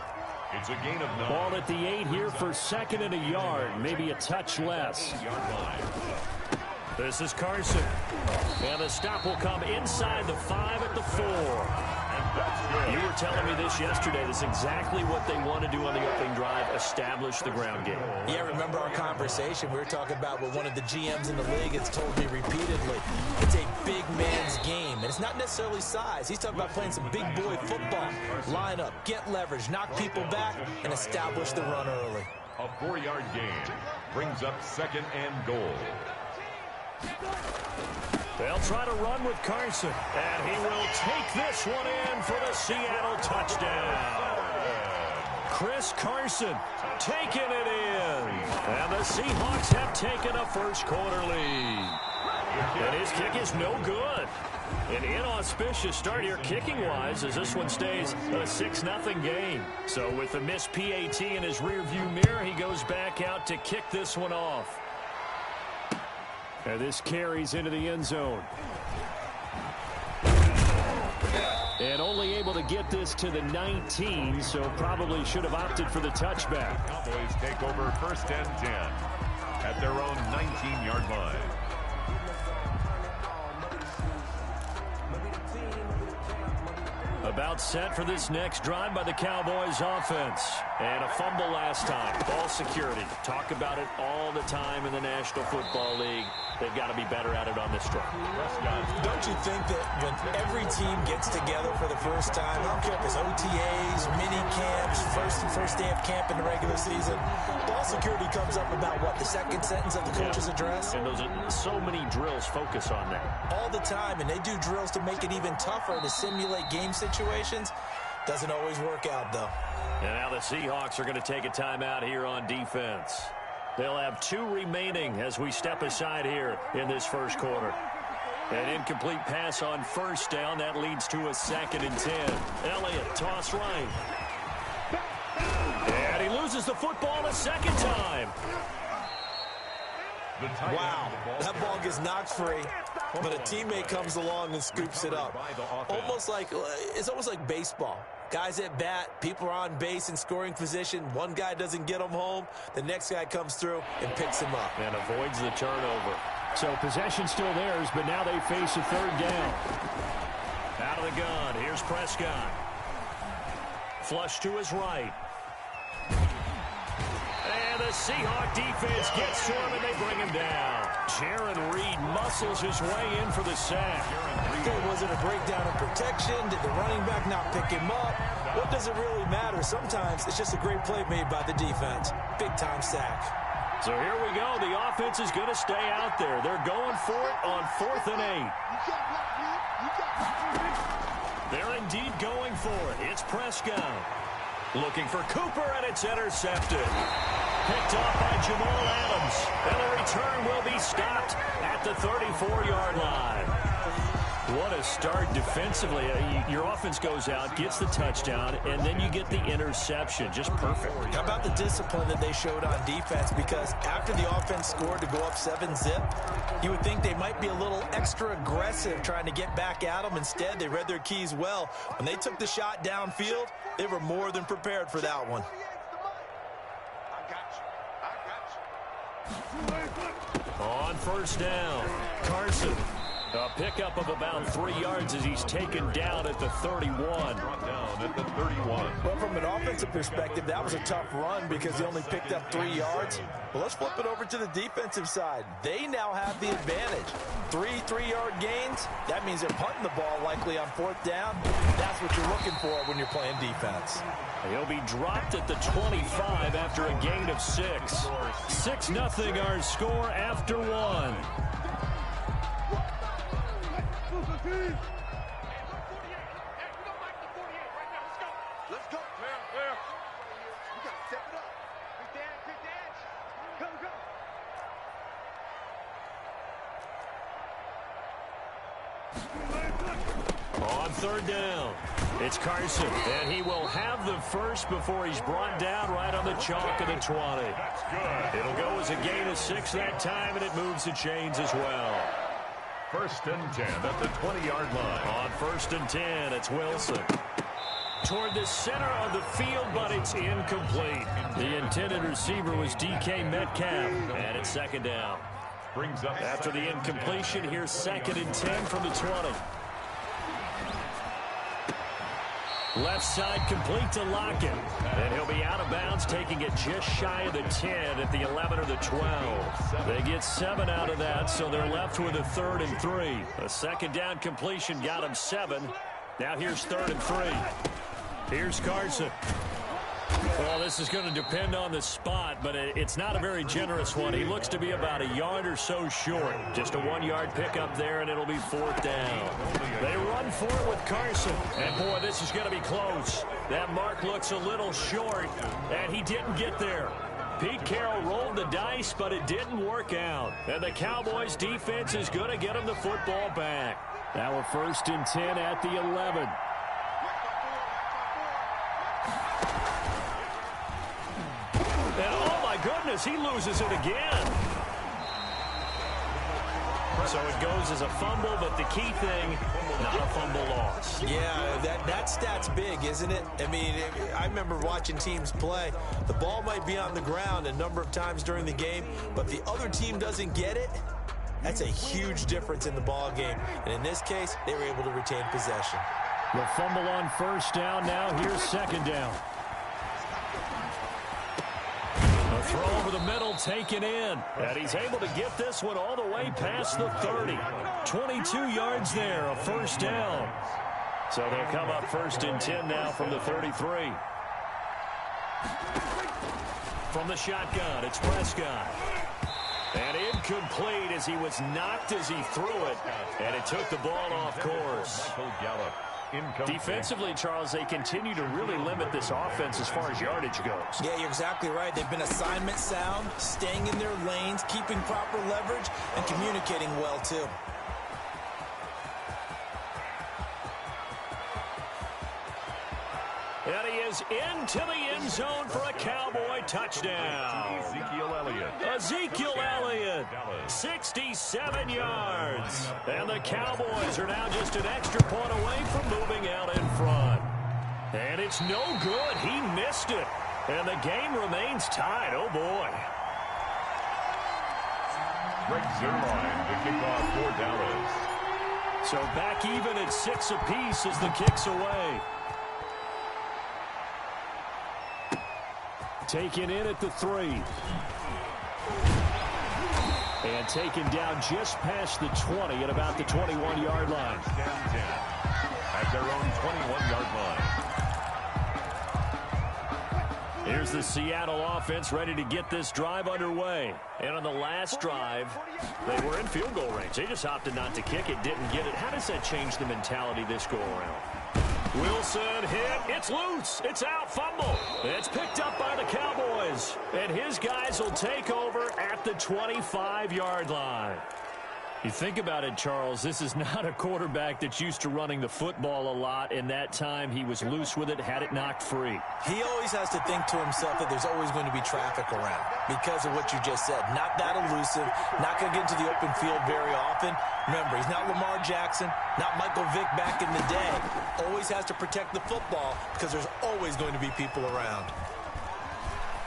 It's a gain of 9. Ball at the 8 here for second and a yard, maybe a touch less. This is Carson. And the stop will come inside the 5 at the 4. You were telling me this yesterday. This is exactly what they want to do on the opening drive, establish the ground game. Yeah, remember our conversation? We were talking about what one of the GMs in the league has told me repeatedly. It's a big man's game, and it's not necessarily size. He's talking about playing some big boy football. Line up, get leverage, knock people back, and establish the run early. A 4-yard gain brings up second and goal. They'll try to run with Carson, and he will take this one in for the Seattle touchdown. Chris Carson taking it in, and the Seahawks have taken a first quarter lead. And his kick is no good. An inauspicious start here kicking-wise as this one stays a 6-0 game. So with the missed PAT in his rearview mirror, he goes back out to kick this one off. And this carries into the end zone. And only able to get this to the 19, so probably should have opted for the touchback. Cowboys take over first and 10 at their own 19-yard line. About set for this next drive by the Cowboys offense. And a fumble last time. Ball security. Talk about it all the time in the National Football League. They've got to be better at it on this drive. Don't you think that when every team gets together for the first time, I don't care if it's OTAs, mini camps, first day of camp in the regular season, ball security comes up about what, the second sentence of the coach's address? And those are so many drills focus on that. All the time, and they do drills to make it even tougher to simulate game situations. Doesn't always work out, though. And now the Seahawks are going to take a timeout here on defense. They'll have 2 remaining as we step aside here in this first quarter. An incomplete pass on first down. That leads to a 2nd and 10. Elliott, toss right. And he loses the football a second time. Wow, that ball gets knocked free, but a teammate comes along and scoops it up. It's almost like baseball. Guys at bat, people are on base in scoring position. One guy doesn't get them home. The next guy comes through and picks him up. And avoids the turnover. So possession still theirs, but now they face a 3rd down. Out of the gun, here's Prescott. Flush to his right. And the Seahawk defense gets to him, and they bring him down. Jaron Reed muscles his way in for the sack. Was it a breakdown in protection? Did the running back not pick him up? What does it really matter? Sometimes it's just a great play made by the defense. Big-time sack. So here we go. The offense is going to stay out there. They're going for it on 4th and 8. They're indeed going for it. It's Prescott. Looking for Cooper, and it's intercepted. Picked off by Jamal Adams. And the return will be stopped at the 34-yard line. What a start defensively. Your offense goes out, gets the touchdown, and then you get the interception. Just perfect. How about the discipline that they showed on defense? Because after the offense scored to go up 7-zip, you would think they might be a little extra aggressive trying to get back at them. Instead, they read their keys well. When they took the shot downfield, they were more than prepared for that one. I got you. first down. Carson, a pickup of about 3 yards as he's taken down at the 31. Brought down at the 31. Well, from an offensive perspective, that was a tough run because he only picked up 3 yards. Well, let's flip it over to the defensive side. They now have the advantage. 3 3-yard gains, that means they're punting the ball likely on 4th down. That's what you're looking for when you're playing defense. He'll be dropped at the 25 after a gain of 6. 6-0 our score after 1. Let's go. Clear. You got to step it up. Quick dance. Go. On 3rd down, it's Carson, and he will have the first before he's brought down right on the chalk of the 20. That's good. It'll go as a gain of 6 that time, and it moves the chains as well. 1st and 10 at the 20-yard line. On 1st and 10, it's Wilson. Toward the center of the field, but it's incomplete. The intended receiver was DK Metcalf, and it's 2nd down. Brings up After the incompletion, here's 2nd and 10 from the 20. Left side complete to Lockett. And he'll be out of bounds, taking it just shy of the 10 at the 11 or the 12. They get 7 out of that, so they're left with a 3rd and 3. A 2nd down completion got him 7. Now here's 3rd and 3. Here's Carson. Well, this is going to depend on the spot, but it's not a very generous one. He looks to be about a yard or so short. Just a 1-yard pickup there, and it'll be 4th down. They run for it with Carson. And, boy, this is going to be close. That mark looks a little short, and he didn't get there. Pete Carroll rolled the dice, but it didn't work out. And the Cowboys' defense is going to get him the football back. Now a 1st and 10 at the 11. And, oh, my goodness, he loses it again. So it goes as a fumble, but the key thing, not a fumble loss. Yeah, that stat's big, isn't it? I mean, I remember watching teams play. The ball might be on the ground a number of times during the game, but if the other team doesn't get it, that's a huge difference in the ball game. And in this case, they were able to retain possession. The fumble on 1st down. Now here's 2nd down. A throw over the middle taken in. And he's able to get this one all the way past the 30. 22 yards there, a 1st down. So they'll come up 1st and 10 now from the 33. From the shotgun, it's Prescott. And incomplete as he was knocked as he threw it. And it took the ball off course. Michael Gallup. Defensively, Charles, they continue to really limit this offense as far as yardage goes. Yeah, you're exactly right. They've been assignment sound, staying in their lanes, keeping proper leverage, and communicating well, too. And he is into the end zone for a Cowboy touchdown. Ezekiel Elliott, 67 yards. And the Cowboys are now just an extra point away from moving out in front. And it's no good. He missed it. And the game remains tied. Oh, boy. Greg Zerline, the kickoff for Dallas. So back even at 6 apiece as the kick's away. Taken in at the 3. And taken down just past the 20 at about the 21-yard line. At their own 21-yard line. Here's the Seattle offense ready to get this drive underway. And on the last drive, they were in field goal range. They just opted not to kick it, didn't get it. How does that change the mentality this go-around? Wilson hit. It's loose. It's out. Fumble. It's picked up by the Cowboys. And his guys will take over at the 25-yard line. You think about it, Charles, this is not a quarterback that's used to running the football a lot. In that time, he was loose with it, had it knocked free. He always has to think to himself that there's always going to be traffic around because of what you just said. Not that elusive, not going to get into the open field very often. Remember, he's not Lamar Jackson, not Michael Vick back in the day. Always has to protect the football because there's always going to be people around.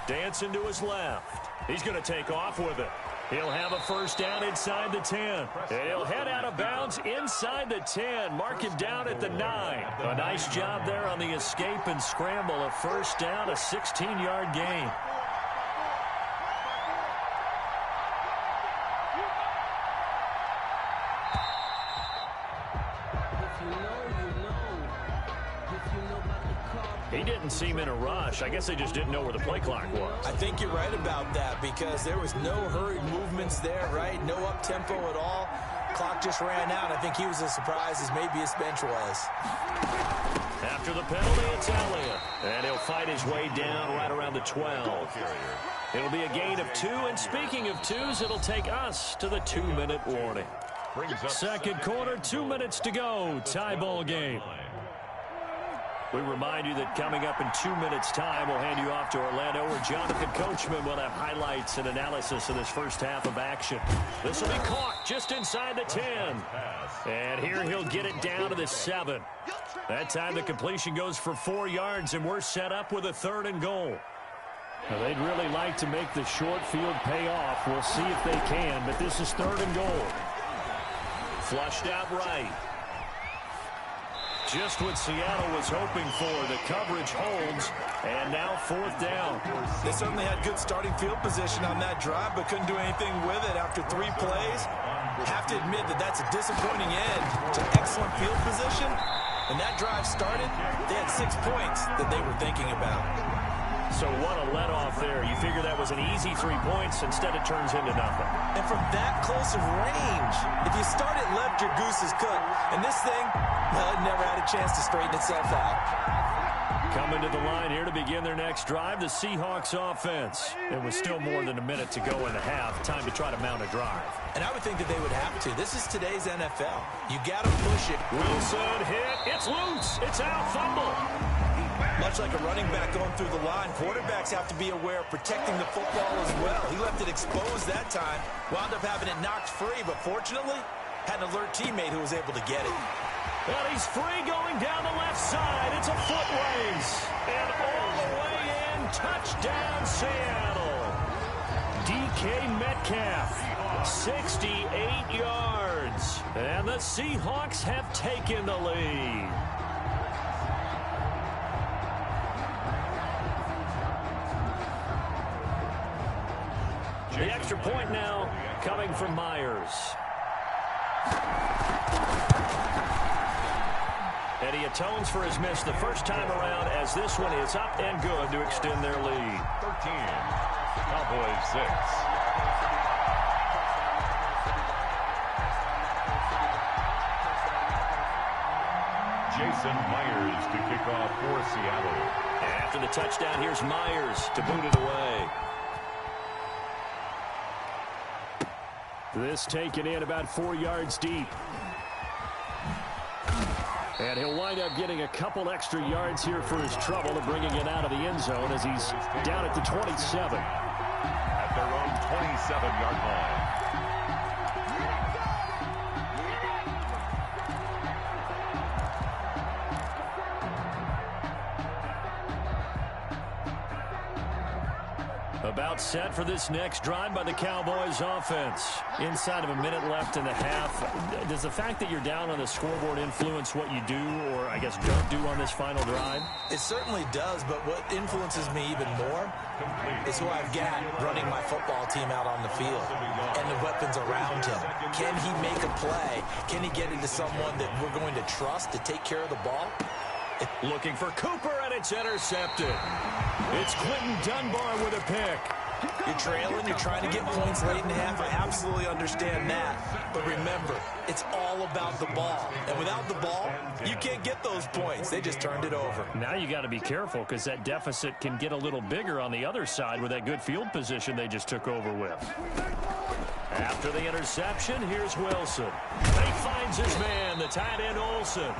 Dancing to his left. He's going to take off with it. He'll have a first down inside the 10. And he'll head out of bounds inside the 10. Mark him down at the 9. A nice job there on the escape and scramble. A first down, a 16-yard gain. He didn't seem in a rush. I guess they just didn't know where the play clock was. I think you're right about that because there was no hurried movements there, right? No up-tempo at all. Clock just ran out. I think he was as surprised as maybe his bench was. After the penalty, it's Elliott. And he'll fight his way down right around the 12. It'll be a gain of 2. And speaking of 2s, it'll take us to the 2-minute warning. Second quarter, 2 minutes to go. Tie ball game. We remind you that coming up in 2 minutes' time, we'll hand you off to Orlando, where Jonathan Coachman will have highlights and analysis of this first half of action. This will be caught just inside the 10. And here he'll get it down to the 7. That time the completion goes for 4 yards, and we're set up with a 3rd and goal. Now, they'd really like to make the short field pay off. We'll see if they can, but this is 3rd and goal. Flushed out right. Just what Seattle was hoping for. The coverage holds, and now 4th down. They certainly had good starting field position on that drive, but couldn't do anything with it after 3 plays. Have to admit that that's a disappointing end to excellent field position. When that drive started, they had 6 points that they were thinking about. So what a let-off there. You figure that was an easy 3 points. Instead, it turns into nothing. And from that close of range, if you start it left, your goose is cooked. And this thing, well, it never had a chance to straighten itself out. Coming to the line here to begin their next drive, the Seahawks offense. It was still more than a minute to go in the half. Time to try to mount a drive. And I would think that they would have to. This is today's NFL. You got to push it. Wilson hit. It's loose. It's out. Fumble. Much like a running back going through the line, quarterbacks have to be aware of protecting the football as well. He left it exposed that time, wound up having it knocked free, but fortunately, had an alert teammate who was able to get it. Well, he's free going down the left side. It's a foot race. And all the way in, touchdown Seattle. DK Metcalf, 68 yards. And the Seahawks have taken the lead. The extra point now coming from Myers. And he atones for his miss the first time around as this one is up and good to extend their lead. 13. Cowboys 6. Jason Myers to kick off for Seattle. After the touchdown, here's Myers to boot it away. This taken in about 4 yards deep. And he'll wind up getting a couple extra yards here for his trouble and bringing it out of the end zone as he's down at the 27. At their own 27-yard line. About set for this next drive by the Cowboys offense. Inside of a minute left in the half. Does the fact that you're down on the scoreboard influence what you do or, I guess, don't do on this final drive? It certainly does, but what influences me even more is who I've got running my football team out on the field and the weapons around him. Can he make a play? Can he get into someone that we're going to trust to take care of the ball? Looking for Cooper, and it's intercepted. It's Quentin Dunbar with a pick. You're trailing, you're trying to get points late in the half. I absolutely understand that. But remember, it's all about the ball. And without the ball, you can't get those points. They just turned it over. Now you got to be careful because that deficit can get a little bigger on the other side with that good field position they just took over with. After the interception, here's Wilson. He finds his man, the tight end Olsen.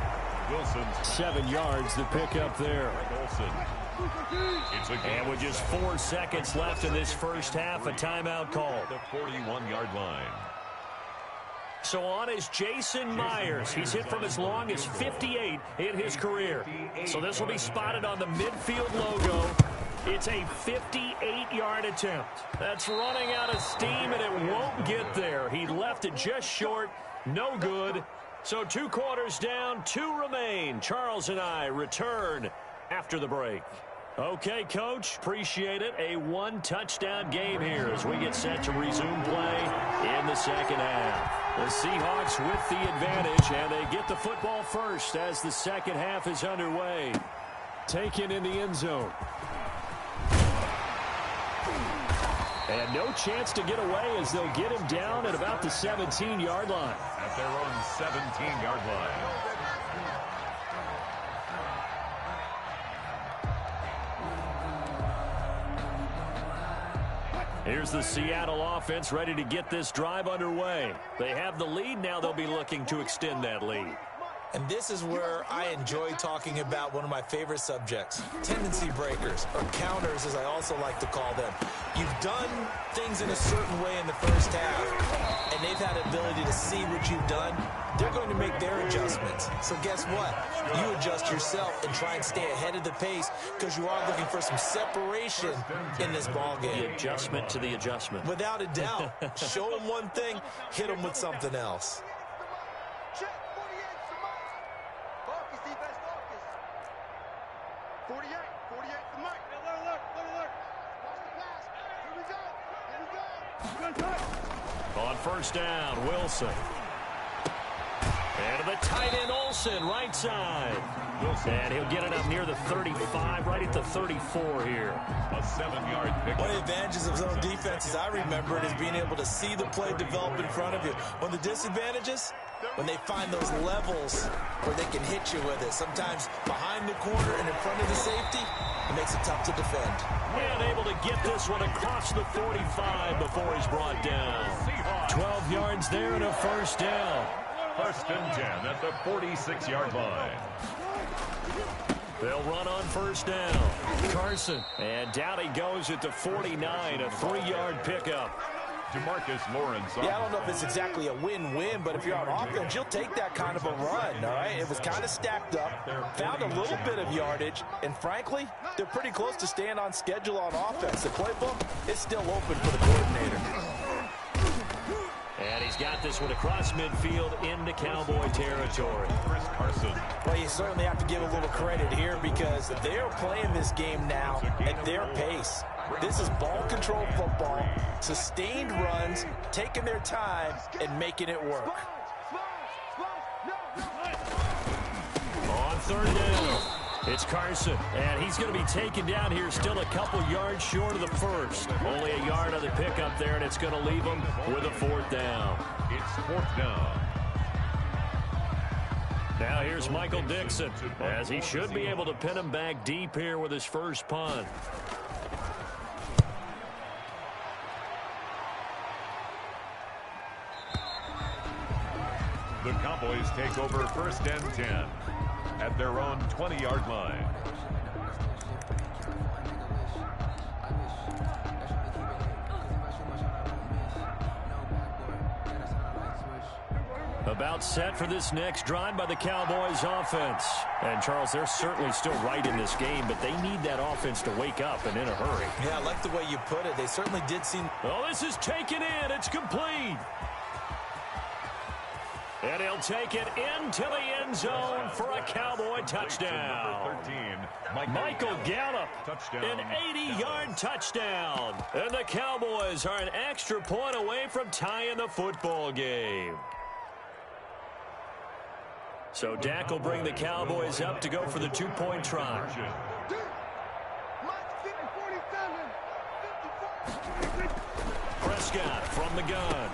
Wilson's 7 yards to pick up there. Olsen. And with just 4 seconds left in this first half, a timeout called. The 41-yard line. So on is Jason Myers. He's hit from as long as 58 in his career. So this will be spotted on the midfield logo. It's a 58-yard attempt. That's running out of steam, and it won't get there. He left it just short. No good. So 2 quarters down, 2 remain. Charles and I return after the break. Okay, Coach, appreciate it. A 1-touchdown game here as we get set to resume play in the second half. The Seahawks with the advantage, and they get the football first as the second half is underway. Taken in the end zone. And no chance to get away as they'll get him down at about the 17-yard line. At their own 17-yard line. Here's the Seattle offense ready to get this drive underway. They have the lead. Now they'll be looking to extend that lead. And this is where I enjoy talking about one of my favorite subjects, tendency breakers, or counters as I also like to call them. You've done things in a certain way in the first half, and they've had the ability to see what you've done. They're going to make their adjustments. So guess what? You adjust yourself and try and stay ahead of the pace because you are looking for some separation in this ball game. The adjustment to the adjustment. Without a doubt. Show them one thing, hit them with something else. Check, 48's the mark. Marcus, defense, Marcus. 48 the mark. Look. Watch the pass. Here we go. On first down, Wilson. And to the tight end, Olsen, right side. And he'll get it up near the 35, right at the 34 here. A 7-yard pick. One of the advantages of zone defense, as I remember it, is being able to see the play develop in front of you. One of the disadvantages, when they find those levels where they can hit you with it. Sometimes behind the corner and in front of the safety, it makes it tough to defend. And able to get this one across the 45 before he's brought down. 12 yards there and a first down. First and 10 at the 46-yard line. They'll run on first down. Carson. And down he goes at the 49, a 3-yard pickup. DeMarcus Lawrence. Yeah, I don't know if it's exactly a win-win, but if you're on offense, you'll take that kind of a run, all right? It was kind of stacked up, found a little bit of yardage, and frankly, they're pretty close to staying on schedule on offense. The playbook is still open for the coordinator. And he's got this one across midfield into Cowboy territory. Chris Carson. Well, you certainly have to give a little credit here because they're playing this game now at their pace. This is ball control football, sustained runs, taking their time, and making it work. On third down, it's Carson, and he's going to be taken down here still a couple yards short of the first. Only a yard on the pickup there, and it's going to leave him with a fourth down. It's fourth down. Now here's Michael Dixon, as he should be able to pin him back deep here with his first punt. The Cowboys take over first and 10 at their own 20-yard line. About set for this next drive by the Cowboys offense. And, Charles, they're certainly still right in this game, but they need that offense to wake up and in a hurry. Yeah, I like the way you put it. They certainly did seem... Oh, this is taken in. It's complete. And he'll take it into the end zone for a Cowboy touchdown. 13, Michael Gallup, touchdown. an 80-yard touchdown. And the Cowboys are an extra point away from tying the football game. So Dak will bring the Cowboys up to go for the two-point try. Prescott from the gun.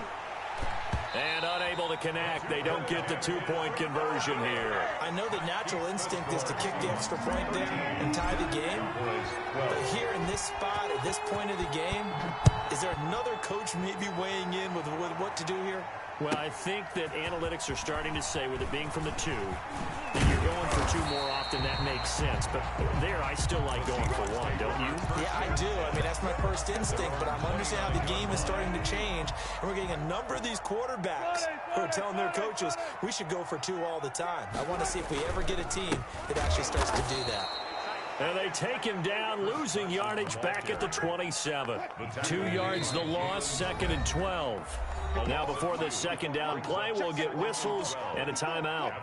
And unable to connect. They don't get the two-point conversion here. I know the natural instinct is to kick the extra point there and tie the game. But here in this spot, at this point of the game, is there another coach maybe weighing in with what to do here? Well, I think that analytics are starting to say, with it being from the two, that you're going for two more often. That makes sense. But there, I still like going for one, don't you? Yeah, I do. I mean, that's my first instinct. But I'm understanding how the game is starting to change. And we're getting a number of these quarterbacks who are telling their coaches, we should go for two all the time. I want to see if we ever get a team that actually starts to do that. And they take him down, losing yardage back at the 27. 2 yards the loss, 2nd and 12. Now before this second down play, we'll get whistles and a timeout.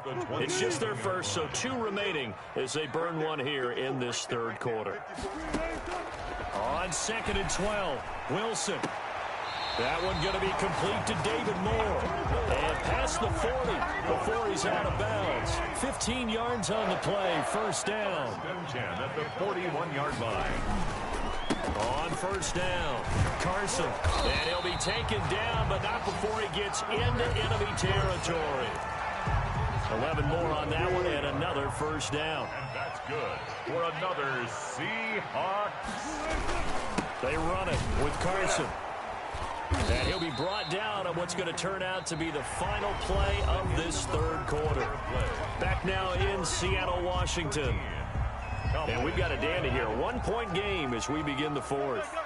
It's just their first, so 2 remaining as they burn one here in this third quarter. On 2nd and 12, Wilson. That one going to be complete to David Moore. And past the 40 before he's out of bounds. 15 yards on the play, first down. At the 41-yard line. On first down, Carson. And he'll be taken down, but not before he gets into enemy territory. 11 more on that one, and another first down. And that's good for another Seahawks. They run it with Carson. And he'll be brought down on what's going to turn out to be the final play of this third quarter. Back now in Seattle, Washington. And we've got a dandy here. 1-point game as we begin the fourth.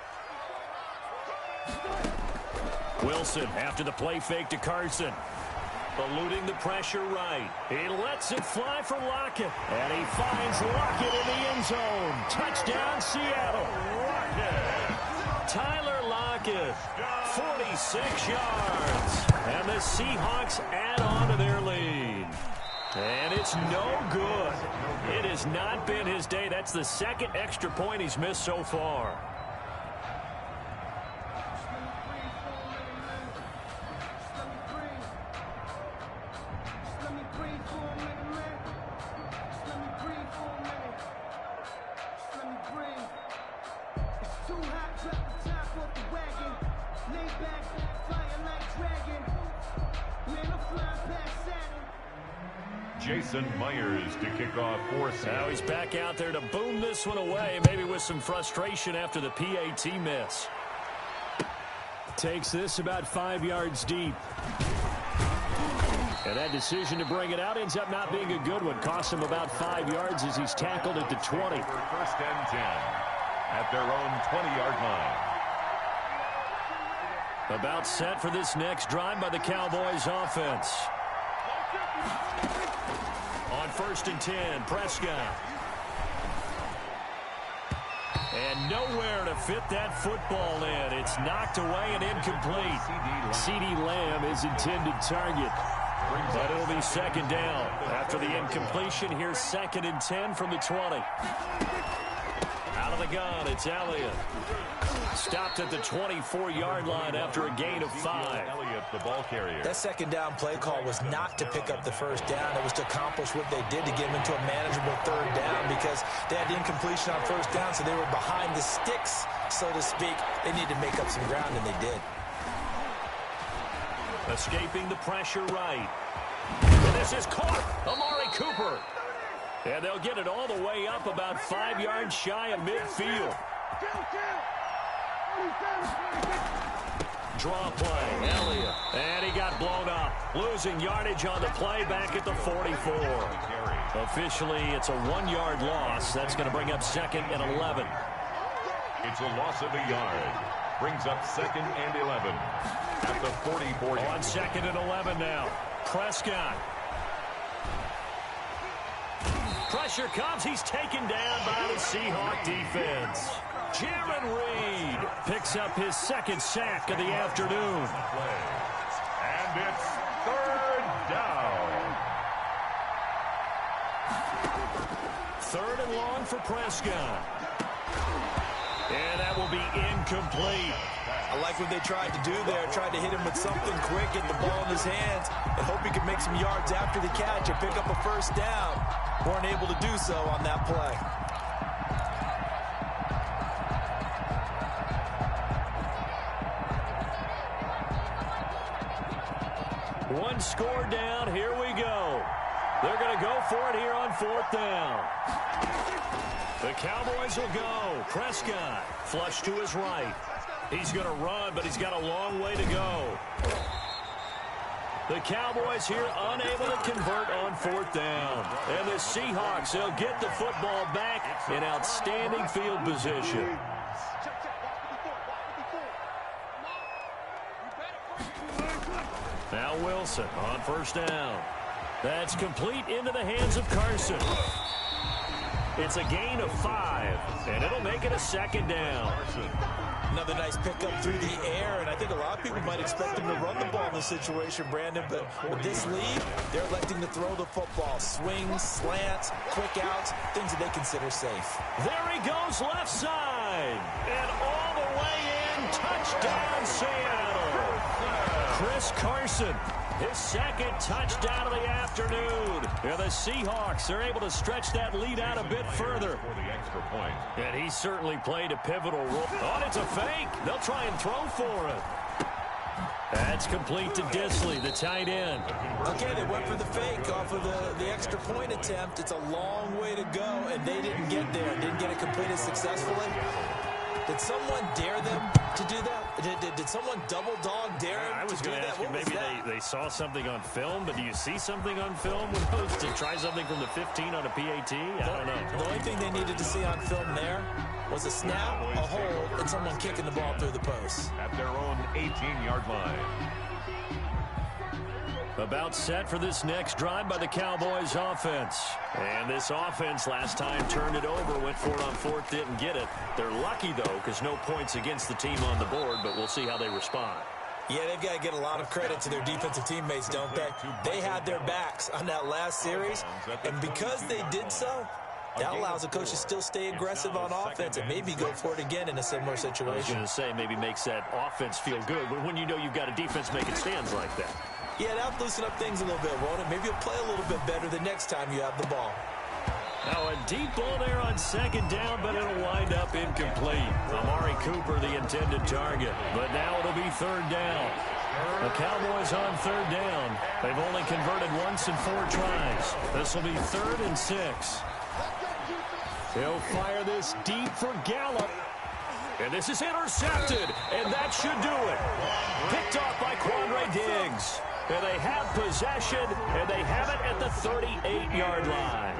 Wilson after the play fake to Carson. Eluding the pressure right. He lets it fly for Lockett. And he finds Lockett in the end zone. Touchdown, Seattle. Tyler Lockett, 46 yards. And the Seahawks add on to their lead. And it's no good. It has not been his day. That's the second extra point he's missed so far. Jason Myers to kick off for Seattle. Now he's back out there to boom this one away, maybe with some frustration after the PAT miss. Takes this about 5 yards deep. And that decision to bring it out ends up not being a good one. Costs him about 5 yards as he's tackled at the 20. First and 10 at their own 20-yard line. About set for this next drive by the Cowboys offense. On 1st and 10, Prescott. And nowhere to fit that football in. It's knocked away and incomplete. CeeDee Lamb is intended target. But it'll be second down. After the incompletion, here's 2nd and 10 from the 20. Out of the gun, it's Elliott. Stopped at the 24-yard line after a gain of 5. Elliott, the ball carrier. That second down play call was not to pick up the first down. It was to accomplish what they did to get them into a manageable third down because they had the incompletion on first down, so they were behind the sticks, so to speak. They needed to make up some ground, and they did. Escaping the pressure right. And this is caught. Amari Cooper. And they'll get it all the way up about 5 yards shy of midfield. Draw play, Elliott. And he got blown up. Losing yardage on the play back at the 44. Officially, it's a 1-yard loss. That's going to bring up 2nd and 11. It's a loss of a yard. Brings up 2nd and 11 at the 44. On 2nd and 11 now. Prescott. Pressure comes. He's taken down by the Seahawk defense. Jaron Reed picks up his 2nd sack of the afternoon. And it's 3rd down. 3rd and long for Prescott. And that will be incomplete. I like what they tried to do there. Tried to hit him with something quick, get the ball in his hands, and hope he could make some yards after the catch or pick up a first down. Weren't able to do so on that play. One score down. Here we go. They're going to go for it here on 4th down. The Cowboys will go. Prescott flush to his right. He's going to run, but he's got a long way to go. The Cowboys here unable to convert on 4th down. And the Seahawks, they'll get the football back in outstanding field position. Now Wilson on 1st down. That's complete into the hands of Carson. It's a gain of 5, and it'll make it a second down. Another nice pickup through the air, and I think a lot of people might expect him to run the ball in this situation, Brandon, but with this lead, they're electing to throw the football. Swings, slants, quick outs, things that they consider safe. There he goes left side, and all the way in, touchdown Seattle. Chris Carson, his second touchdown of the afternoon. And the Seahawks are able to stretch that lead out a bit further. For the extra point. And he certainly played a pivotal role. Oh, it's a fake. They'll try and throw for it. That's complete to Disley, the tight end. Okay, they went for the fake off of the extra point attempt. It's a long way to go, and they didn't get there. Didn't get it completed successfully. Did someone dare them to do that? Did someone double dog dare them I was to do going to that? ask you, What maybe was they saw something on film, but do you see something on film with those to try something from the 15 on a PAT? I don't know. The only thing they needed to see on film there was a snap, a hold, and someone kicking the ball through the post. At their own 18-yard line. About set for this next drive by the Cowboys offense. And this offense last time turned it over, went for it on fourth, didn't get it. They're lucky, though, because no points against the team on the board, but we'll see how they respond. Yeah, they've got to get a lot of credit to their defensive teammates, don't they? They had their backs on that last series, and because they did so, that allows the coach to still stay aggressive on offense and maybe go for it again in a similar situation. I was going to say, maybe makes that offense feel good, but when you know you've got a defense making stands like that. Yeah, that'll loosen up things a little bit, won't it? Maybe you'll play a little bit better the next time you have the ball. Now a deep ball there on second down, but it'll wind up incomplete. Amari Cooper, the intended target. But now it'll be third down. The Cowboys on third down. They've only converted once in 4 tries. This will be 3rd and 6. He'll fire this deep for Gallup. And this is intercepted, and that should do it. Picked off by Quandre Diggs. And they have possession, and they have it at the 38-yard line.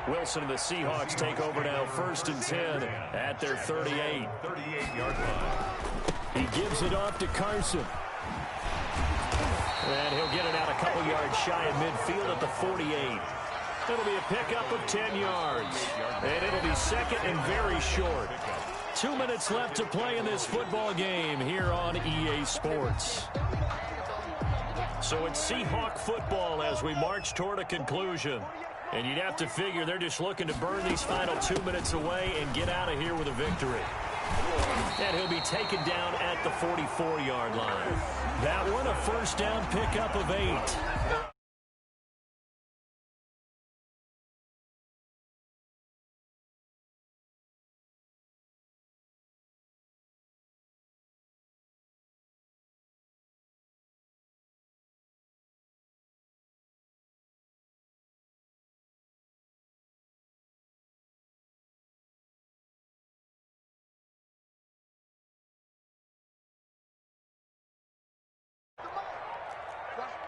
Wilson and the Seahawks take over now, 1st and 10 at their 38. 38-yard line. He gives it off to Carson. And he'll get it out a couple yards shy of midfield at the 48. It'll be a pickup of 10 yards. And it'll be second and very short. 2 minutes left to play in this football game here on EA Sports. So it's Seahawk football as we march toward a conclusion. And you'd have to figure they're just looking to burn these final 2 minutes away and get out of here with a victory. And he'll be taken down at the 44-yard line. That one a first down pickup of 8.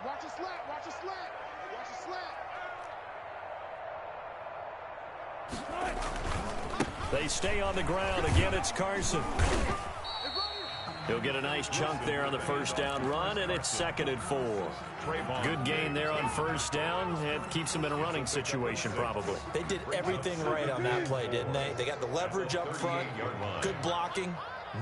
Watch a slant, watch a slant, watch a slant. They stay on the ground. Again, it's Carson. He'll get a nice chunk there on the first down run, and it's 2nd and 4. Good gain there on first down. It keeps them in a running situation, probably. They did everything right on that play, didn't they? They got the leverage up front, good blocking,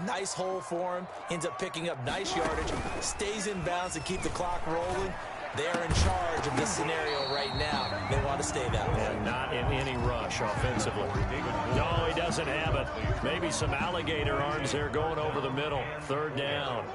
nice hole for him, ends up picking up nice yardage, stays in bounds to keep the clock rolling. They're in charge of this scenario right now. They want to stay that way. And not in any rush offensively. No, he doesn't have it. Maybe some alligator arms there going over the middle. 3rd down.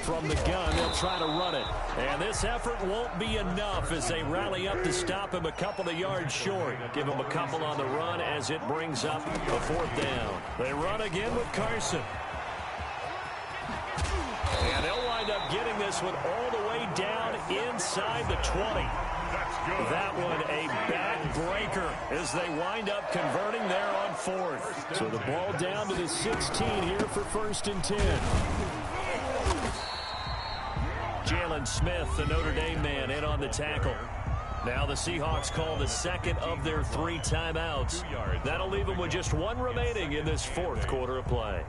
From the gun, they'll try to run it. And this effort won't be enough as they rally up to stop him a couple of yards short. Give him a couple on the run as it brings up a 4th down. They run again with Carson. And they'll wind up getting this one all the way down inside the 20. That one a backbreaker as they wind up converting there on 4th. So the ball down to the 16 here for 1st and 10. Jalen Smith, the Notre Dame man, in on the tackle. Now the Seahawks call the 2nd of their 3 timeouts. That'll leave them with just 1 remaining in this 4th quarter of play.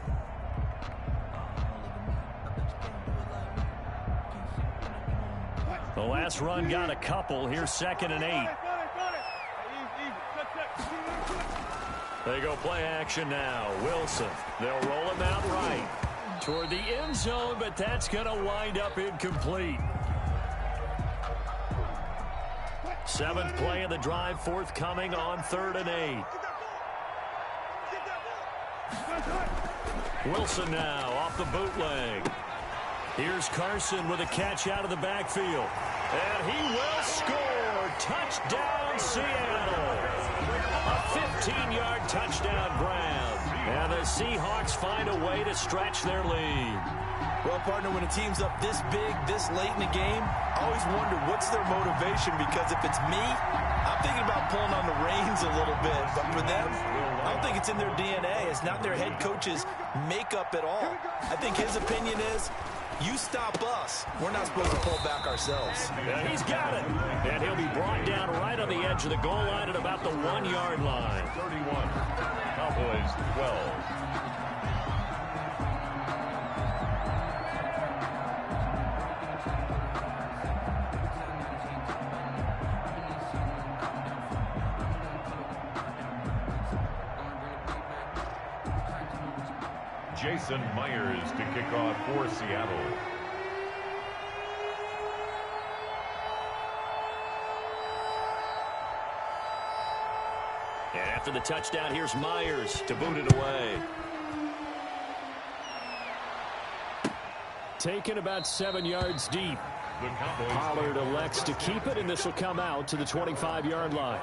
The last run got a couple. Here's 2nd and 8. They go play action now. Wilson. They'll roll him out right toward the end zone, but that's going to wind up incomplete. 7th play of the drive forthcoming on 3rd and 8. Wilson now off the bootleg. Here's Carson with a catch out of the backfield. And he will score. Touchdown, Seattle. A 15-yard touchdown grab. And the Seahawks find a way to stretch their lead. Well, partner, when a team's up this big, this late in the game, I always wonder what's their motivation, because if it's me, I'm thinking about pulling on the reins a little bit. But for them, I don't think it's in their DNA. It's not their head coach's makeup at all. I think his opinion is, you stop us. We're not supposed to pull back ourselves. And he's got it. And he'll be brought down right on the edge of the goal line at about the 1-yard line. 31. Cowboys 12. Jason Myers to kick off for Seattle. And after the touchdown, here's Myers to boot it away. Taken about 7 yards deep. Pollard elects to keep it, and this will come out to the 25-yard line.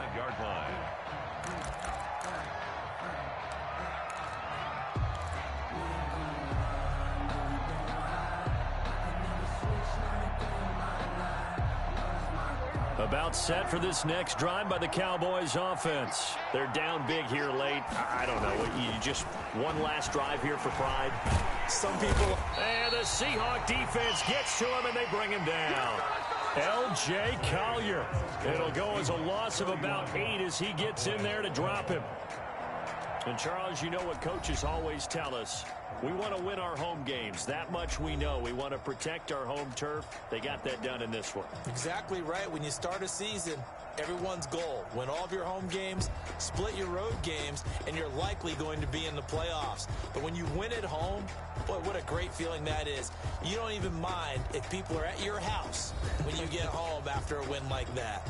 About set for this next drive by the Cowboys offense. They're down big here late. I don't know. You just one last drive here for pride. Some people. And the Seahawk defense gets to him, and they bring him down. L.J. Collier. It'll go as a loss of about 8 as he gets in there to drop him. And, Charles, you know what coaches always tell us. We want to win our home games. That much we know. We want to protect our home turf. They got that done in this one. Exactly right. When you start a season, everyone's goal: win all of your home games, split your road games, and you're likely going to be in the playoffs. But when you win at home, boy, what a great feeling that is. You don't even mind if people are at your house when you get home after a win like that.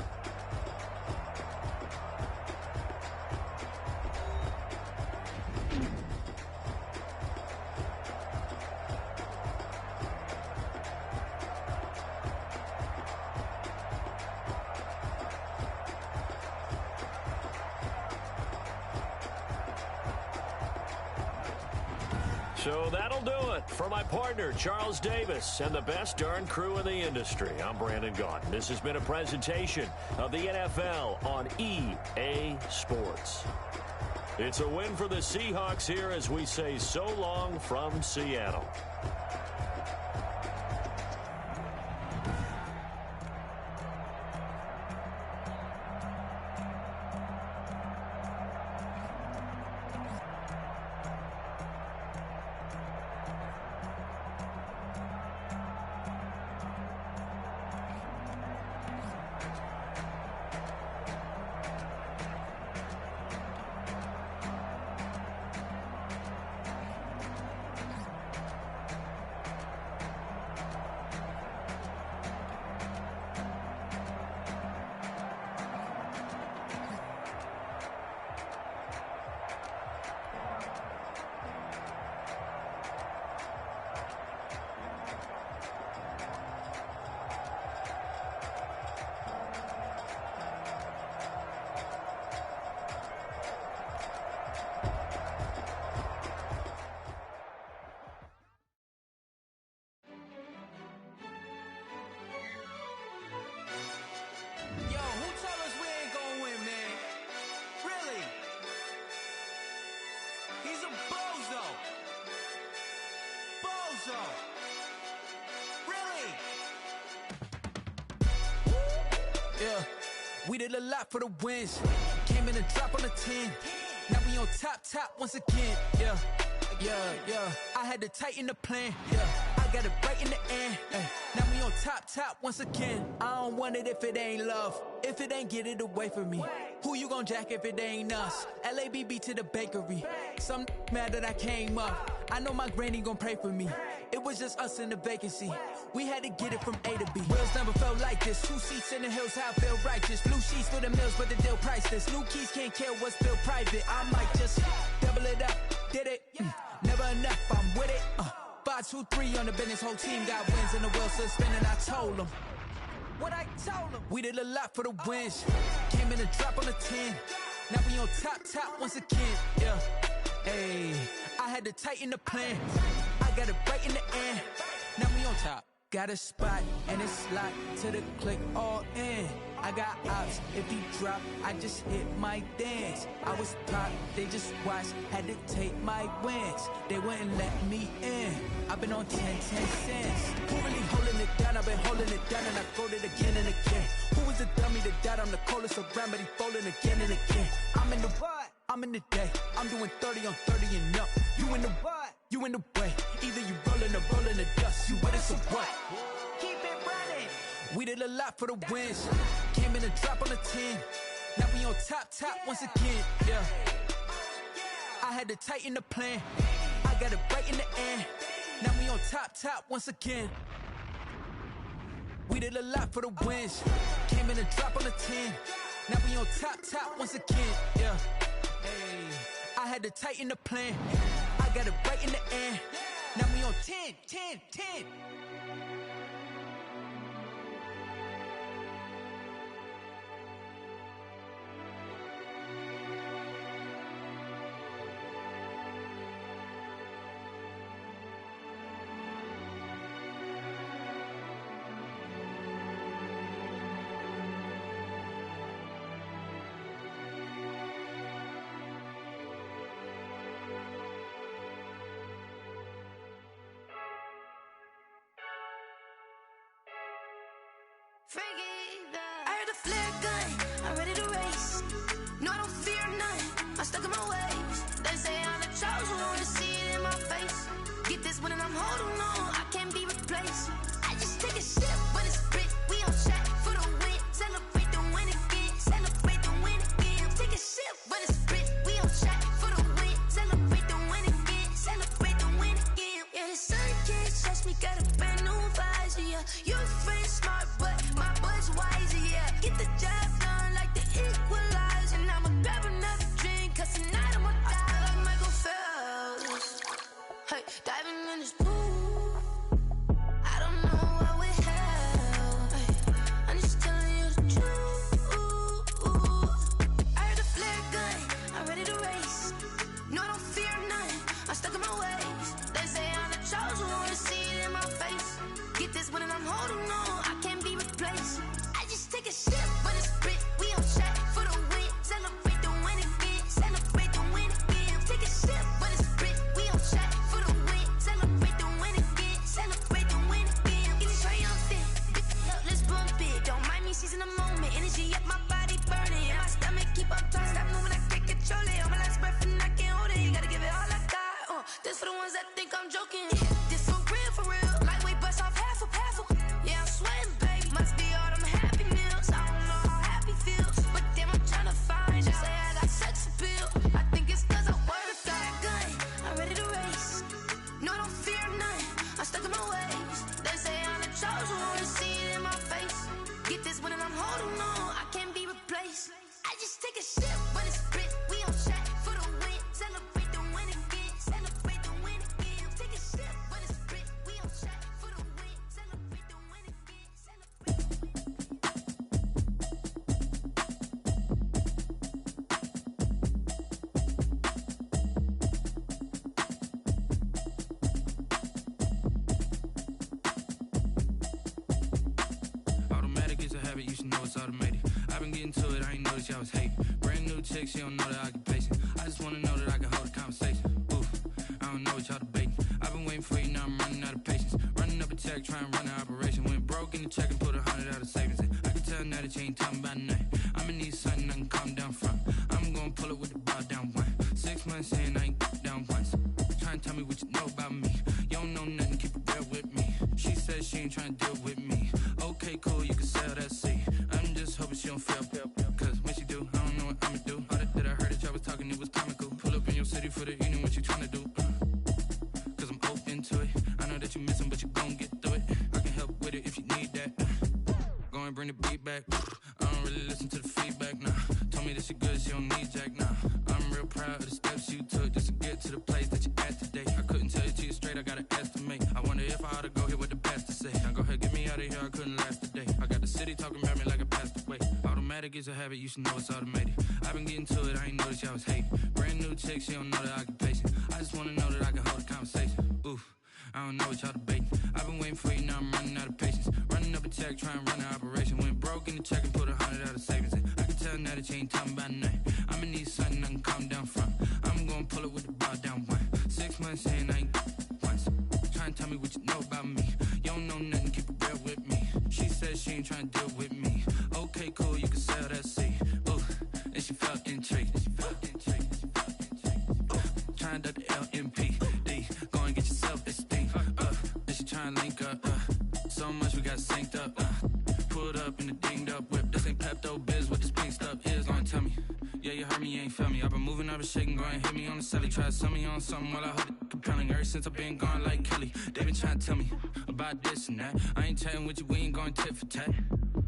So that'll do it for my partner, Charles Davis, and the best darn crew in the industry. I'm Brandon Gaudin. This has been a presentation of the NFL on EA Sports. It's a win for the Seahawks here as we say so long from Seattle. Yeah, we did a lot for the wins. Came in and dropped on the 10. Now we on top once again. Yeah, Yeah, I had to tighten the plan. Yeah, I got it right in the end. Now we on top once again. I don't want it if it ain't love. If it ain't, get it away from me. Who you gon' jack if it ain't us? LABB to the bakery. Some mad that I came up. I know my granny gon' pray for me. It was just us in the vacancy. We had to get it from A to B. Wheels never felt like this. 2 seats in the hills, how I feel righteous. Blue sheets for the mills, but the deal priceless. New keys can't care what's still private. I might just double it up. Did it? Never enough, I'm with it. 5, 2, 3 on the business. Whole team got wins and the wheels still spinning. I told them what I told them. We did a lot for the wins. Came in a drop on the 10. Now we on top once again. Yeah. Hey, I had to tighten the plan. I got it right in the end. Now we on top. Got a spot and it's locked to the click all in. I got ops, if he drop, I just hit my dance. I was top, they just watched, had to take my wins. They wouldn't let me in. I've been on 10 cents. Who really holding it down? I've been holding it down and I fold it again and again. Who was the dummy that died? I'm the coldest around, but he folding again and again. I'm in the what? I'm in the day. I'm doing 30 on 30 and up. You in the what? You in the way. Either you rolling or rolling the dust. You with us or what? Keep it running. We did a lot for the wins. Came in a drop on the 10. Now we on top once again. Yeah. I had to tighten the plan. I got it right in the end. Now we on top once again. We did a lot for the wins. Came in a drop on the 10. Now we on top once again. Yeah. Hey, I had to tighten the plan. I got it right in the end. Now we on 10. I heard the flare gun, I'm ready to race. No, I don't fear none, I'm stuck in my ways. They say I'm the chosen one, to see it in my face. Get this one and I'm holding on, I can't be replaced. I just take a sip, but it's split, we on track for the win. Celebrate the win again, celebrate the win again. Take a sip, but it's split, we on track for the win. Celebrate the win again, celebrate the win again. Yeah, the sun can't touch me, got a brand new visor, yeah. Your friend smart, but my bud's wiser, yeah. Get the job done like the equalizer. And I'ma grab another drink, cause tonight I'ma die like Michael Phelps. Hey, diving in this pool, I don't know what would help. Hey, I'm just telling you the truth. I heard the flare gun, I'm ready to race. No, I don't fear none, I'm stuck in my ways. They say I'm the chosen one, to see it in my face. Get this one and I'm holding on, I can't be replaced. I just take a sip, but it's split, we on track for the win. Celebrate the win again, celebrate the win again. Take a sip, but it's split, we on track for the win. Celebrate the win again, celebrate the win again. Get it triumphant, let's bump it. Don't mind me seizing the moment, energy up my body burning. My stomach keep up trying, stop moving, I can't control it. On my last breath and I can't hold it. You gotta give it all I got. This for the ones that think I'm joking. This for real. Lightweight bust off half a. Yeah, I'm sweating, baby. Must be all them happy meals. I don't know how happy feels, but damn, I'm tryna find you. Say I got sex appeal. I think it's cause I work that gun. I'm ready to race. No, I don't fear none. I'm stuck in my ways. They say I'm the chosen one, to see it in my face. Get this one and I'm holding on, I can't be replaced. I just take a sip, but it's split. We on track for the win. Celebrate the win again. Celebrate the win again. Take a sip, but it's split. We on track for the win. Celebrate the win again. Automatic is a habit, you should know it's automated. I've been getting to it, I ain't noticed y'all was hating. Brand new chick, she don't know the occupation. I just wanna know that I can hold a conversation. Oof, I don't know what y'all debating. I've been waiting for you, now I'm running out of patience. Running up a check, trying to run an operation. Went broke in the check and put 100 out of savings in. I can tell now that you ain't talking about nothing. I'ma need something I can calm down from. I'm gonna pull it with the ball down one. 6 months in, I ain't down once. Trying to tell me me what you know about me. You don't know nothing, keep it real with me. She said she ain't trying to deal with me. Okay, cool, you can sell that seat. I'm just hoping she don't fail. Cause when she do, I don't know what I'ma do. All that I heard that y'all was talking, it was comical. Pull up in your city for the evening, what you tryna do? Cause I'm open to it. I know that you missing, but you gon' get through it. I can help with it if you need that. Go and bring the beat back. I don't really listen to the feedback, nah. Told me that she good, she don't need jack, nah. I'm real proud of the steps you took just to get to the place that you at today. I couldn't tell you to you straight, I gotta estimate. I wonder if I ought to go here with the best to say. Now go ahead, get me out of here, I couldn't last today. I got the city talking about me like I passed away. Automatic is a habit, you should know it's automated. I've been getting to it, I ain't noticed y'all was hating. Brand new chick, she don't know the occupation. I just wanna know that I can hold a conversation. Oof, I don't know what y'all debating. I've been waiting for you, now I'm running out of patience. Running up a check, trying to run an operation. Went broke in the check and put 100 out of savings in. I can tell now that you ain't talking about nothing. I'ma need something I can calm down from. I'm gonna pull it with the bar down one. 6 months in, I ain't once. Trying to tell me what you know about me. You don't know nothing, keep it real with me. She said she ain't trying to deal with me. Okay, cool, you can sell that seat. Ooh, and she felt intrigued. Trying to the LMPD. Go and get your self-esteem. And she trying to link up. So much we got synced up. Pulled up in the dinged up whip. This ain't Pepto-Biz, what this pink stuff is. Long tell me. Yeah, you heard me, you ain't felt me. I've been moving, I've been shaking, go and hit me on the celly. Try to sell me on something while I hold it compelling. Ever since I've been gone like Kelly, they been trying to tell me about this and that. I ain't chatting with you, we ain't going tit for tat.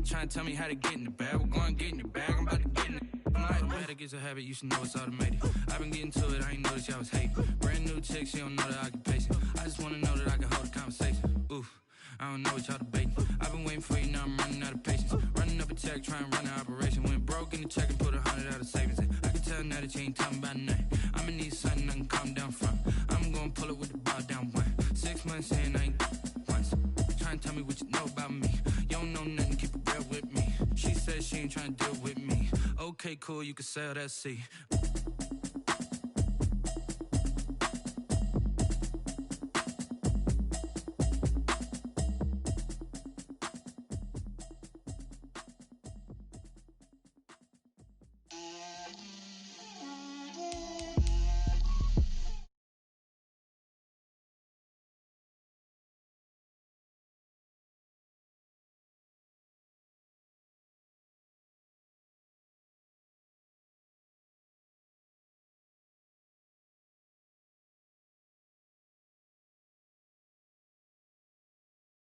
Trying to tell me how to get in the bag. We're going to get in the bag, I'm about to get in it. Automatic is a habit, you should know it's automated. I've been getting to it, I ain't noticed y'all was hating. Brand new chick, she don't know the occupation. I just wanna know that I can hold a conversation. Oof, I don't know what y'all debating. I've been waiting for you, now I'm running out of patience. Running up a check, trying to run an operation. Went broke in the check and put 100 out of savings in. I can tell now that you ain't talking about nothing. I'ma need something I can calm down from. I'm gonna pull it with the bar down one. 6 months in, I ain't once. Trying to tell me what you know about me. You don't know nothing, keep it real with me. She said she ain't trying to deal with me. Okay, cool, you can sell that seat.